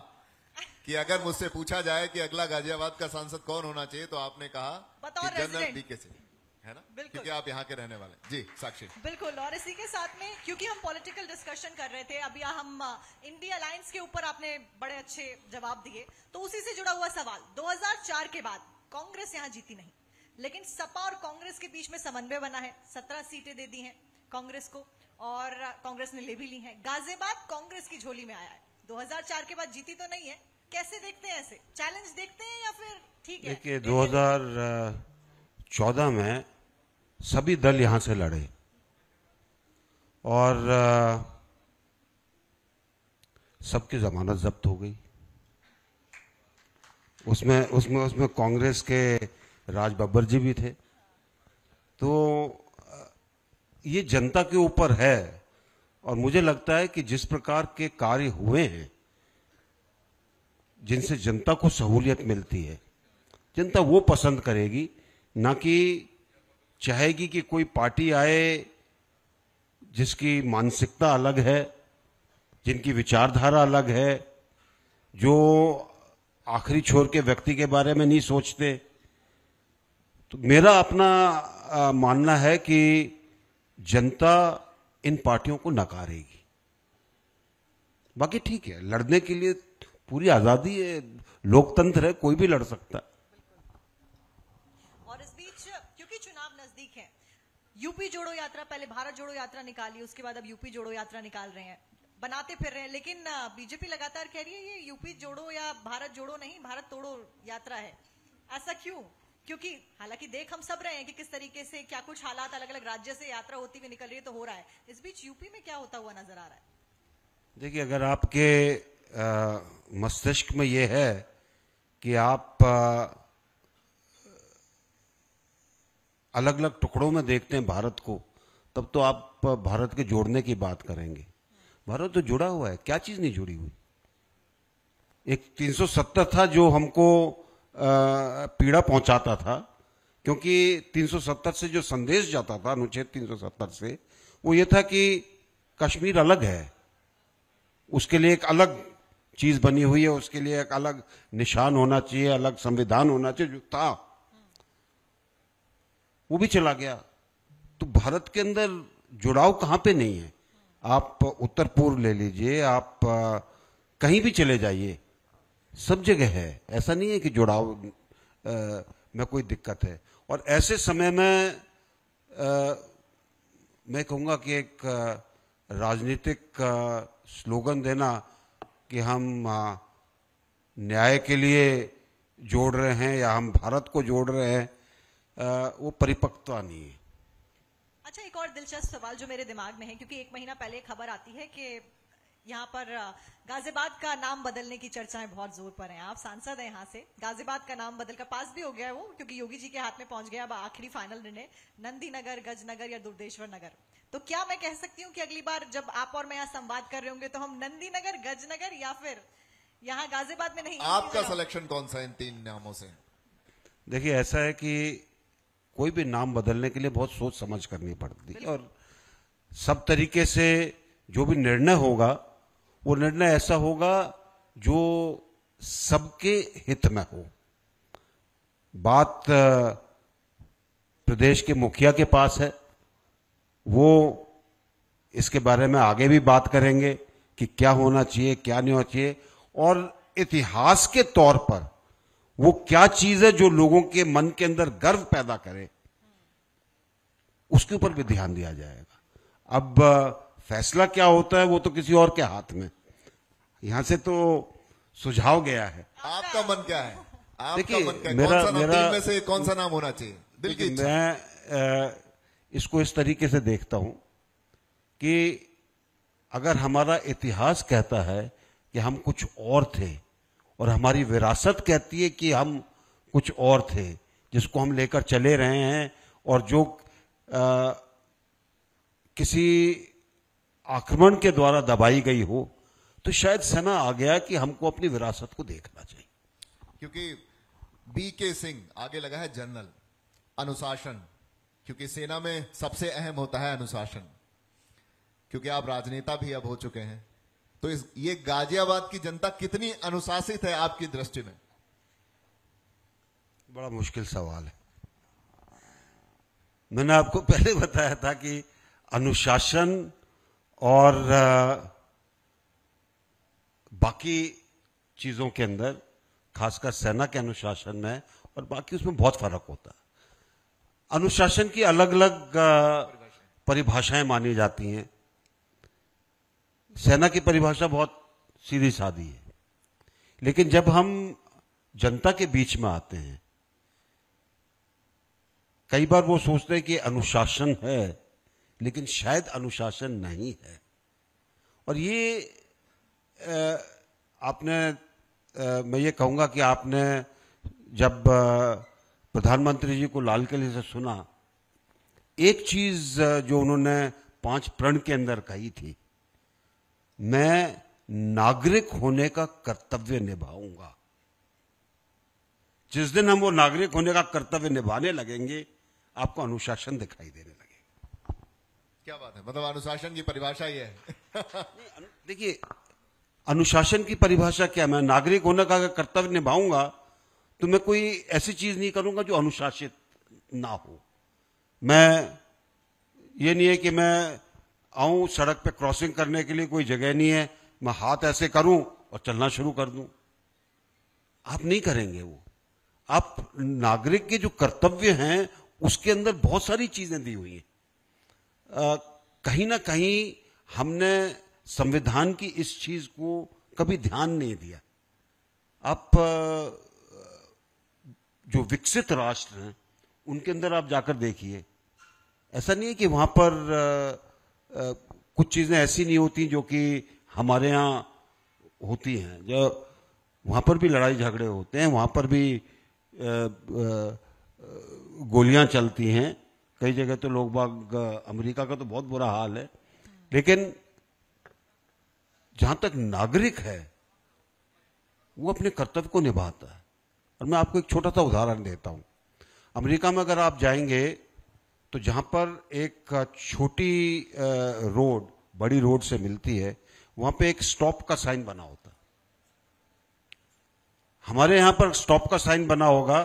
कि अगर मुझसे पूछा जाए कि अगला गाजियाबाद का सांसद कौन होना चाहिए, तो आपने कहा बतौर कि जनरल रेजिडेंट। बीके सिंह, है ना? बिल्कुल। क्योंकि आप यहाँ के रहने वाले। जी साक्षी। बिल्कुल। और इसी के साथ में क्योंकि हम पॉलिटिकल डिस्कशन कर रहे थे, अभी हम इंडिया अलायंस के ऊपर आपने बड़े अच्छे जवाब दिए, तो उसी से जुड़ा हुआ सवाल, 2004 के बाद कांग्रेस यहाँ जीती नहीं, लेकिन सपा और कांग्रेस के बीच में समन्वय बना है, 17 सीटें दे दी हैं कांग्रेस को, और कांग्रेस ने ले भी ली हैं। गाजियाबाद कांग्रेस की झोली में आया है, 2004 के बाद जीती तो नहीं है, कैसे देखते हैं? ऐसे चैलेंज देखते हैं या फिर ठीक है? देखिए 2014 में सभी दल यहां से लड़े और सबकी जमानत जब्त हो गई। उसमें कांग्रेस के राज बब्बर जी भी थे। तो ये जनता के ऊपर है, और मुझे लगता है कि जिस प्रकार के कार्य हुए हैं जिनसे जनता को सहूलियत मिलती है, जनता वो पसंद करेगी, ना कि चाहेगी कि कोई पार्टी आए जिसकी मानसिकता अलग है, जिनकी विचारधारा अलग है, जो आखिरी छोर के व्यक्ति के बारे में नहीं सोचते। तो मेरा अपना मानना है कि जनता इन पार्टियों को नकारेगी। बाकी ठीक है, लड़ने के लिए पूरी आजादी है, लोकतंत्र है, कोई भी लड़ सकता है। और इस बीच क्योंकि चुनाव नजदीक है, यूपी जोड़ो यात्रा, पहले भारत जोड़ो यात्रा निकाली, उसके बाद अब यूपी जोड़ो यात्रा निकाल रहे हैं, बनाते फिर रहे हैं, लेकिन बीजेपी लगातार कह रही है ये यूपी जोड़ो या भारत जोड़ो नहीं, भारत तोड़ो यात्रा है। ऐसा क्यों? क्योंकि हालांकि देख हम सब रहे हैं कि किस तरीके से क्या कुछ हालात अलग अलग राज्य से यात्रा होती हुई निकल रही है, तो हो रहा है। इस बीच यूपी में क्या होता हुआ नजर आ रहा है? देखिए, अगर आपके मस्तिष्क में ये है कि आप अलग अलग टुकड़ों में देखते हैं भारत को, तब तो आप भारत के जोड़ने की बात करेंगे। भारत तो जुड़ा हुआ है, क्या चीज नहीं जुड़ी हुई? एक 370 था जो हमको पीड़ा पहुंचाता था, क्योंकि 370 से जो संदेश जाता था, अनुच्छेद 370 से, वो ये था कि कश्मीर अलग है, उसके लिए एक अलग चीज बनी हुई है, उसके लिए एक अलग निशान होना चाहिए, अलग संविधान होना चाहिए, जो था वो भी चला गया। तो भारत के अंदर जुड़ाव कहां पे नहीं है? आप उत्तर पूर्व ले लीजिए, आप कहीं भी चले जाइए, सब जगह है। ऐसा नहीं है कि जुड़ाव में कोई दिक्कत है। और ऐसे समय में मैं कहूंगा कि एक राजनीतिक स्लोगन देना कि हम न्याय के लिए जोड़ रहे हैं या हम भारत को जोड़ रहे हैं, वो परिपक्वता नहीं है। अच्छा, एक और दिलचस्प सवाल जो मेरे दिमाग में है, क्योंकि 1 महीना पहले खबर आती है कि यहाँ पर गाजियाबाद का नाम बदलने की चर्चाएं बहुत जोर पर हैं। आप सांसद हैं यहाँ से, गाजियाबाद का नाम बदलकर पास भी हो गया है वो, क्योंकि योगी जी के हाथ में पहुंच गया। अब आखिरी फाइनल निर्णय नंदी नगर, गजनगर या दुर्देश्वर नगर। तो क्या मैं कह सकती हूँ कि अगली बार जब आप और मैं यहाँ संवाद कर रहे होंगे तो हम नंदी नगर, गजनगर या फिर यहाँ गाजियाबाद में नहीं? आपका सिलेक्शन कौन सा इन 3 नामों से? देखिए, ऐसा है कि कोई भी नाम बदलने के लिए बहुत सोच समझ करनी पड़ती है, और सब तरीके से जो भी निर्णय होगा वो निर्णय ऐसा होगा जो सबके हित में हो। बात प्रदेश के मुखिया के पास है, वो इसके बारे में आगे भी बात करेंगे कि क्या होना चाहिए, क्या नहीं होना चाहिए। और इतिहास के तौर पर वो क्या चीज है जो लोगों के मन के अंदर गर्व पैदा करे, उसके ऊपर भी ध्यान दिया जाएगा। अब फैसला क्या होता है वो तो किसी और के हाथ में। यहां से तो सुझाव गया है। आपका मन क्या है? आपका देखिए, मन क्या है? मेरा- कौन सा नाम मेरा- तीन में से कौन सा नाम होना चाहिए? दिल की इच्छा। मैं इसको इस तरीके से देखता हूं कि अगर हमारा इतिहास कहता है कि हम कुछ और थे और हमारी विरासत कहती है कि हम कुछ और थे, जिसको हम लेकर चले रहे हैं, और जो किसी आक्रमण के द्वारा दबाई गई हो, तो शायद समय आ गया कि हमको अपनी विरासत को देखना चाहिए। क्योंकि बीके सिंह आगे लगा है जनरल, अनुशासन, क्योंकि सेना में सबसे अहम होता है अनुशासन। क्योंकि आप राजनेता भी अब हो चुके हैं, तो ये गाजियाबाद की जनता कितनी अनुशासित है आपकी दृष्टि में? बड़ा मुश्किल सवाल है। मैंने आपको पहले बताया था कि अनुशासन और बाकी चीजों के अंदर, खासकर सेना के अनुशासन में और बाकी, उसमें बहुत फर्क होता है। अनुशासन की अलग अलग परिभाषाएं मानी जाती हैं। सेना की परिभाषा बहुत सीधी सादी है, लेकिन जब हम जनता के बीच में आते हैं, कई बार वो सोचते हैं कि अनुशासन है, लेकिन शायद अनुशासन नहीं है। और ये मैं ये कहूंगा कि आपने जब प्रधानमंत्री जी को लाल किले से सुना, एक चीज जो उन्होंने 5 प्रण के अंदर कही थी, मैं नागरिक होने का कर्तव्य निभाऊंगा। जिस दिन हम वो नागरिक होने का कर्तव्य निभाने लगेंगे, आपको अनुशासन दिखाई देने लगेगा। क्या बात है, मतलब अनुशासन की परिभाषा ये है। देखिए, अनुशासन की परिभाषा क्या? मैं नागरिक होने का अगर कर्तव्य निभाऊंगा तो मैं कोई ऐसी चीज नहीं करूंगा जो अनुशासित ना हो। मैं ये नहीं है कि मैं आऊं, सड़क पे क्रॉसिंग करने के लिए कोई जगह नहीं है, मैं हाथ ऐसे करूं और चलना शुरू कर दूं। आप नहीं करेंगे वो। आप नागरिक के जो कर्तव्य हैं उसके अंदर बहुत सारी चीजें दी हुई हैं। कहीं ना कहीं हमने संविधान की इस चीज को कभी ध्यान नहीं दिया। आप जो विकसित राष्ट्र हैं उनके अंदर आप जाकर देखिए, ऐसा नहीं है कि वहां पर कुछ चीजें ऐसी नहीं होती जो कि हमारे यहाँ होती हैं। जो वहां पर भी लड़ाई झगड़े होते हैं, वहां पर भी गोलियां चलती हैं, कई जगह तो लोग बाग, अमेरिका का तो बहुत बुरा हाल है। लेकिन जहां तक नागरिक है वो अपने कर्तव्य को निभाता है। और मैं आपको एक छोटा सा उदाहरण देता हूं। अमेरिका में अगर आप जाएंगे तो जहां पर एक छोटी रोड बड़ी रोड से मिलती है, वहां पे एक स्टॉप का साइन बना होता है। हमारे यहां पर स्टॉप का साइन बना होगा,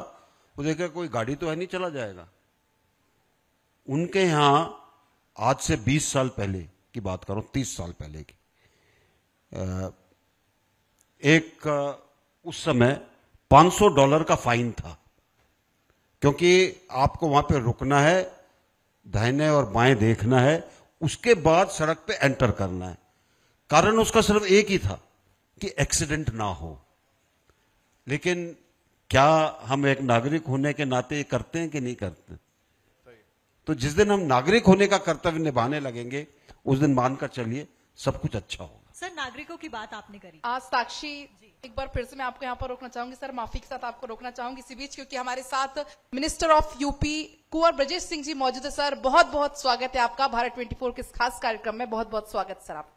वो देखा कोई गाड़ी तो है नहीं, चला जाएगा। उनके यहां आज से 20 साल पहले की बात करो, 30 साल पहले की, उस समय $500 का फाइन था, क्योंकि आपको वहां पे रुकना है, दाहिने और बाएं देखना है, उसके बाद सड़क पे एंटर करना है। कारण उसका सिर्फ एक ही था कि एक्सीडेंट ना हो। लेकिन क्या हम एक नागरिक होने के नाते ये करते हैं कि नहीं करते? तो जिस दिन हम नागरिक होने का कर्तव्य निभाने लगेंगे, उस दिन मानकर चलिए सब कुछ अच्छा होगा। सर, नागरिकों की बात आपने करी। आज साक्षी, एक बार फिर से मैं आपको यहाँ पर रोकना चाहूंगी सर, माफी के साथ आपको रोकना चाहूंगी इसी बीच, क्योंकि हमारे साथ मिनिस्टर ऑफ यूपी कुंवर ब्रजेश सिंह जी मौजूद है। सर, बहुत बहुत स्वागत है आपका भारत 24 के इस खास कार्यक्रम में। बहुत बहुत स्वागत सर आप।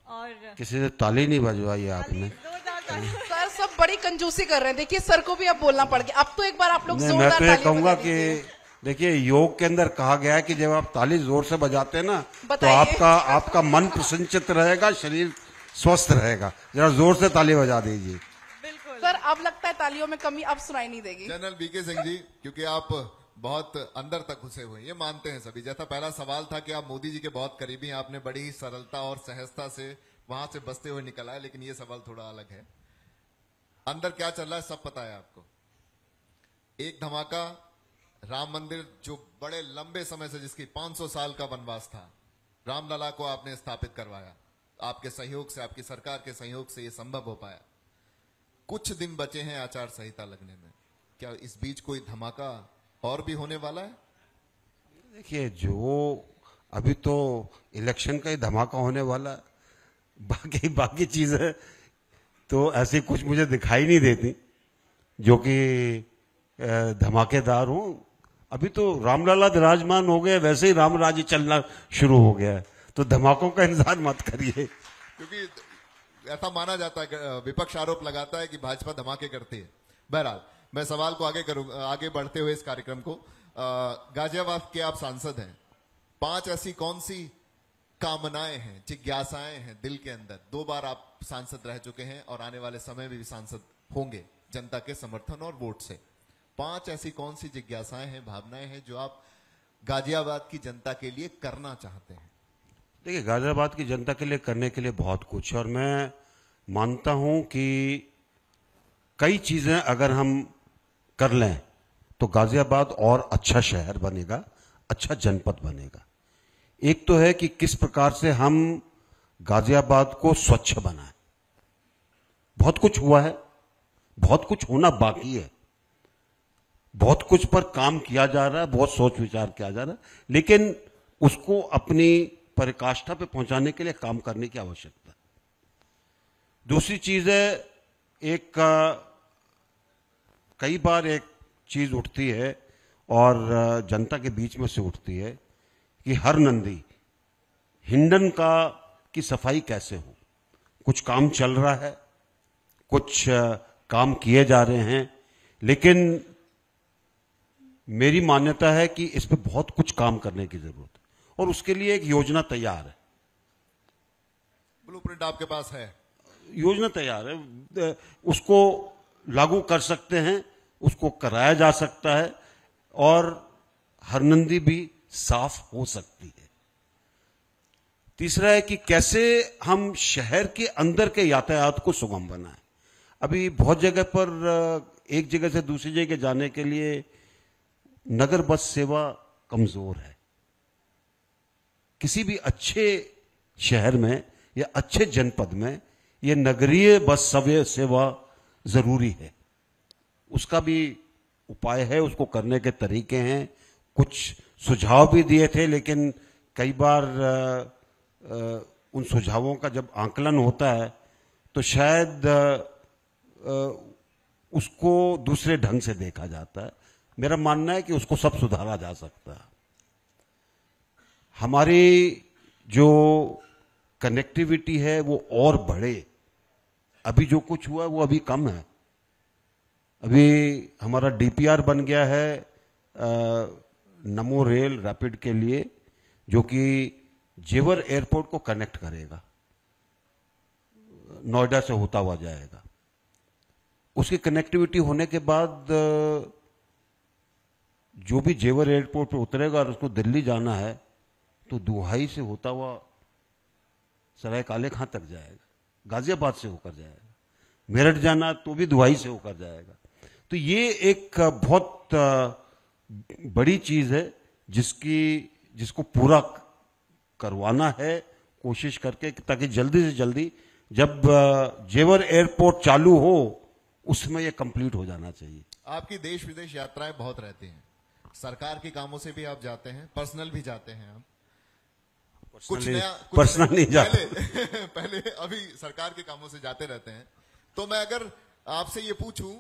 और किसी ने ताली नहीं बजवाई आपने। जोरदार ताली। सर, सब बड़ी कंजूसी कर रहे हैं। देखिए सर को भी अब बोलना पड़ गया। अब तो एक बार आप लोग नहीं, जोरदार मैं तो ये तालियां कहूंगा बजा कि दीजिए। देखिए, योग के अंदर कहा गया है कि जब आप ताली जोर से बजाते हैं ना, तो बताइए। आपका मन प्रसन्नचित्त रहेगा, शरीर स्वस्थ रहेगा। जरा जोर से ताली बजा दीजिए। बिल्कुल सर, अब लगता है तालियों में कमी अब सुनाई नहीं देगी। जनरल बीके सिंह जी, क्योंकि आप बहुत अंदर तक घुसे हुए हैं, ये मानते हैं सभी। जैसा पहला सवाल था कि आप मोदी जी के बहुत करीबी हैं, आपने बड़ी ही सरलता और सहजता से वहां से बचते हुए निकला है, लेकिन ये सवाल थोड़ा अलग है। अंदर क्या चल रहा है सब पता है आपको। एक धमाका, राम मंदिर जो बड़े लंबे समय से, जिसकी 500 साल का वनवास था, रामलला को आपने स्थापित करवाया। आपके सहयोग से, आपकी सरकार के सहयोग से ये संभव हो पाया। कुछ दिन बचे हैं आचार संहिता लगने में, क्या इस बीच कोई धमाका और भी होने वाला है? देखिए, जो अभी तो इलेक्शन का ही धमाका होने वाला है, बाकी चीजें तो ऐसी कुछ मुझे दिखाई नहीं देती जो कि धमाकेदार हो। अभी तो रामलला विराजमान हो गए, वैसे ही राम राज्य चलना शुरू हो गया है, तो धमाकों का इंतजार मत करिए। क्योंकि ऐसा माना जाता है, विपक्ष आरोप लगाता है कि भाजपा धमाके करती है। बहरहाल मैं सवाल को आगे बढ़ते हुए इस कार्यक्रम को, गाजियाबाद के आप सांसद हैं, 5 ऐसी कौन सी कामनाएं हैं, जिज्ञासाएं हैं दिल के अंदर? 2 बार आप सांसद रह चुके हैं और आने वाले समय में भी सांसद होंगे जनता के समर्थन और वोट से। 5 ऐसी कौन सी जिज्ञासाएं हैं, भावनाएं हैं जो आप गाजियाबाद की जनता के लिए करना चाहते हैं? देखिए, गाजियाबाद की जनता के लिए करने के लिए बहुत कुछ है, और मैं मानता हूं कि कई चीजें अगर हम कर लें तो गाजियाबाद और अच्छा शहर बनेगा, अच्छा जनपद बनेगा। एक तो है कि किस प्रकार से हम गाजियाबाद को स्वच्छ बनाएं। बहुत कुछ हुआ है, बहुत कुछ होना बाकी है, बहुत कुछ पर काम किया जा रहा है, बहुत सोच विचार किया जा रहा है, लेकिन उसको अपनी पराकाष्ठा पे पहुंचाने के लिए काम करने की आवश्यकता है। दूसरी चीज है, कई बार एक चीज उठती है और जनता के बीच में से उठती है कि हर नंदी हिंडन की सफाई कैसे हो। कुछ काम चल रहा है, कुछ काम किए जा रहे हैं, लेकिन मेरी मान्यता है कि इस पे बहुत कुछ काम करने की जरूरत है, और उसके लिए एक योजना तैयार है। ब्लूप्रिंट आपके पास है? योजना तैयार है, उसको लागू कर सकते हैं, उसको कराया जा सकता है, और हरनंदी भी साफ हो सकती है। तीसरा है कि कैसे हम शहर के अंदर के यातायात को सुगम बनाएं। अभी बहुत जगह पर एक जगह से दूसरी जगह जाने के लिए नगर बस सेवा कमजोर है। किसी भी अच्छे शहर में या अच्छे जनपद में यह नगरीय बस सेवा जरूरी है। उसका भी उपाय है, उसको करने के तरीके हैं। कुछ सुझाव भी दिए थे, लेकिन कई बार उन सुझावों का जब आकलन होता है तो शायद उसको दूसरे ढंग से देखा जाता है। मेरा मानना है कि उसको सब सुधारा जा सकता है। हमारी जो कनेक्टिविटी है वो और बढ़े। अभी जो कुछ हुआ वो अभी कम है। अभी हमारा डीपीआर बन गया है नमो रेल रैपिड के लिए, जो कि जेवर एयरपोर्ट को कनेक्ट करेगा, नोएडा से होता हुआ जाएगा। उसकी कनेक्टिविटी होने के बाद जो भी जेवर एयरपोर्ट पर उतरेगा और उसको दिल्ली जाना है तो दुहाई से होता हुआ सराय काले खां तक जाएगा, गाजियाबाद से होकर जाएगा। मेरठ जाना तो भी दुहाई से होकर जाएगा। तो ये एक बहुत बड़ी चीज है जिसको पूरा करवाना है कोशिश करके, ताकि जल्दी से जल्दी जब जेवर एयरपोर्ट चालू हो उसमें ये कंप्लीट हो जाना चाहिए। आपकी देश विदेश यात्राएं बहुत रहती हैं, सरकार के कामों से भी आप जाते हैं, पर्सनल भी जाते हैं आप? पर्सनल नहीं जाते। पहले अभी सरकार के कामों से जाते रहते हैं। तो मैं अगर आपसे ये पूछूं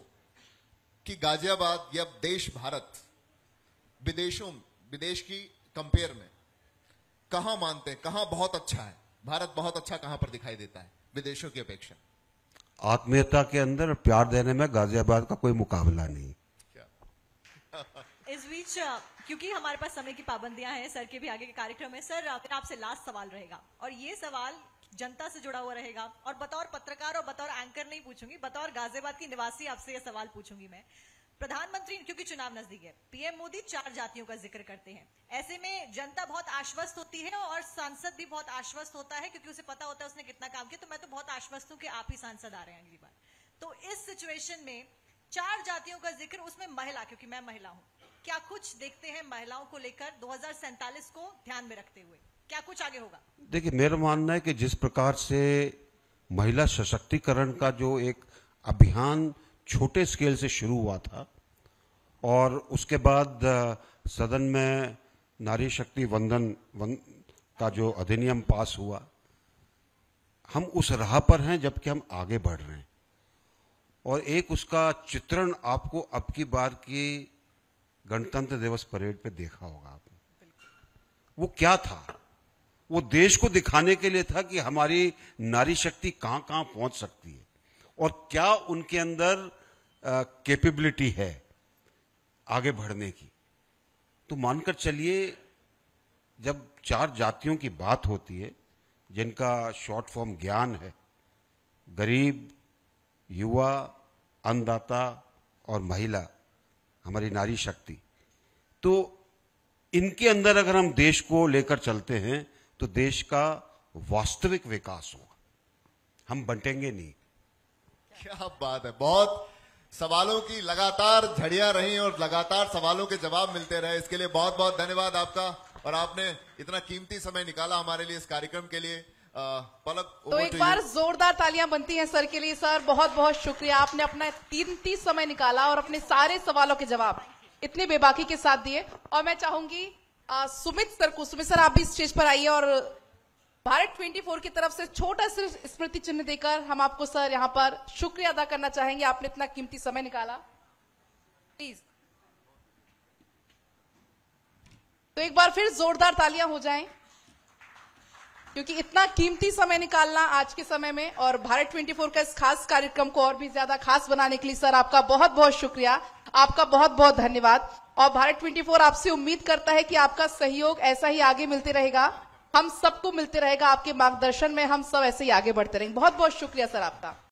कि गाजियाबाद या देश भारत विदेश की कंपेयर में कहां मानते हैं, कहां बहुत अच्छा है, भारत बहुत अच्छा कहां पर दिखाई देता है विदेशों की अपेक्षा? आत्मीयता के अंदर प्यार देने में गाजियाबाद का कोई मुकाबला नहीं। इस बीच क्योंकि हमारे पास समय की पाबंदियां हैं, सर के भी आगे के कार्यक्रम है। सर मेरा आपसे लास्ट सवाल रहेगा, और ये सवाल जनता से जुड़ा हुआ रहेगा, और बतौर पत्रकार और बतौर एंकर नहीं पूछूंगी, बतौर गाजियाबाद की निवासी आपसे ये सवाल पूछूंगी मैं। प्रधानमंत्री, क्योंकि चुनाव नजदीक है, पीएम मोदी 4 जातियों का जिक्र करते हैं। ऐसे में जनता बहुत आश्वस्त होती है और सांसद भी बहुत आश्वस्त होता है, क्योंकि उसे पता होता है उसने कितना काम किया। तो मैं तो बहुत आश्वस्त हूं कि आप ही सांसद आ रहे हैं अगली बार। तो इस सिचुएशन में 4 जातियों का जिक्र, उसमें महिला, क्योंकि मैं महिला हूं, क्या कुछ देखते हैं महिलाओं को लेकर 2047 को ध्यान में रखते हुए, क्या कुछ आगे होगा? देखिए, मेरा मानना है कि जिस प्रकार से महिला सशक्तिकरण का जो एक अभियान छोटे स्केल से शुरू हुआ था और उसके बाद सदन में नारी शक्ति वंदन का जो अधिनियम पास हुआ, हम उस राह पर हैं जबकि हम आगे बढ़ रहे हैं। और एक उसका चित्रण आपको अब की बार की गणतंत्र दिवस परेड पे देखा होगा आपने। वो क्या था? वो देश को दिखाने के लिए था कि हमारी नारी शक्ति कहां कहां पहुंच सकती है और क्या उनके अंदर कैपेबिलिटी है आगे बढ़ने की। तो मानकर चलिए, जब 4 जातियों की बात होती है जिनका शॉर्ट फॉर्म ज्ञान है, गरीब, युवा, अन्नदाता और महिला, हमारी नारी शक्ति, तो इनके अंदर अगर हम देश को लेकर चलते हैं तो देश का वास्तविक विकास होगा, हम बंटेंगे नहीं। क्या बात है। बहुत सवालों की लगातार झड़ियां रही और लगातार सवालों के जवाब मिलते रहे, इसके लिए बहुत बहुत धन्यवाद आपका। और आपने इतना कीमती समय निकाला हमारे लिए इस कार्यक्रम के लिए। पलक, तो एक बार जोरदार तालियां बनती हैं सर के लिए। सर बहुत बहुत शुक्रिया, आपने अपना कीमती समय निकाला और अपने सारे सवालों के जवाब इतने बेबाकी के साथ दिए। और मैं चाहूंगी सुमित सर को, सुमित सर आप भी स्टेज पर आइए और भारत 24 की तरफ से छोटा सा स्मृति चिन्ह देकर हम आपको सर यहाँ पर शुक्रिया अदा करना चाहेंगे, आपने इतना कीमती समय निकाला, प्लीज। तो एक बार फिर जोरदार तालियां हो जाएं, क्योंकि इतना कीमती समय निकालना आज के समय में और भारत 24 का इस खास कार्यक्रम को और भी ज्यादा खास बनाने के लिए सर आपका बहुत बहुत शुक्रिया, आपका बहुत बहुत धन्यवाद। और भारत 24 आपसे उम्मीद करता है कि आपका सहयोग ऐसा ही आगे मिलते रहेगा, हम सबको मिलते रहेगा, आपके मार्गदर्शन में हम सब ऐसे ही आगे बढ़ते रहेंगे। बहुत बहुत शुक्रिया सर आपका।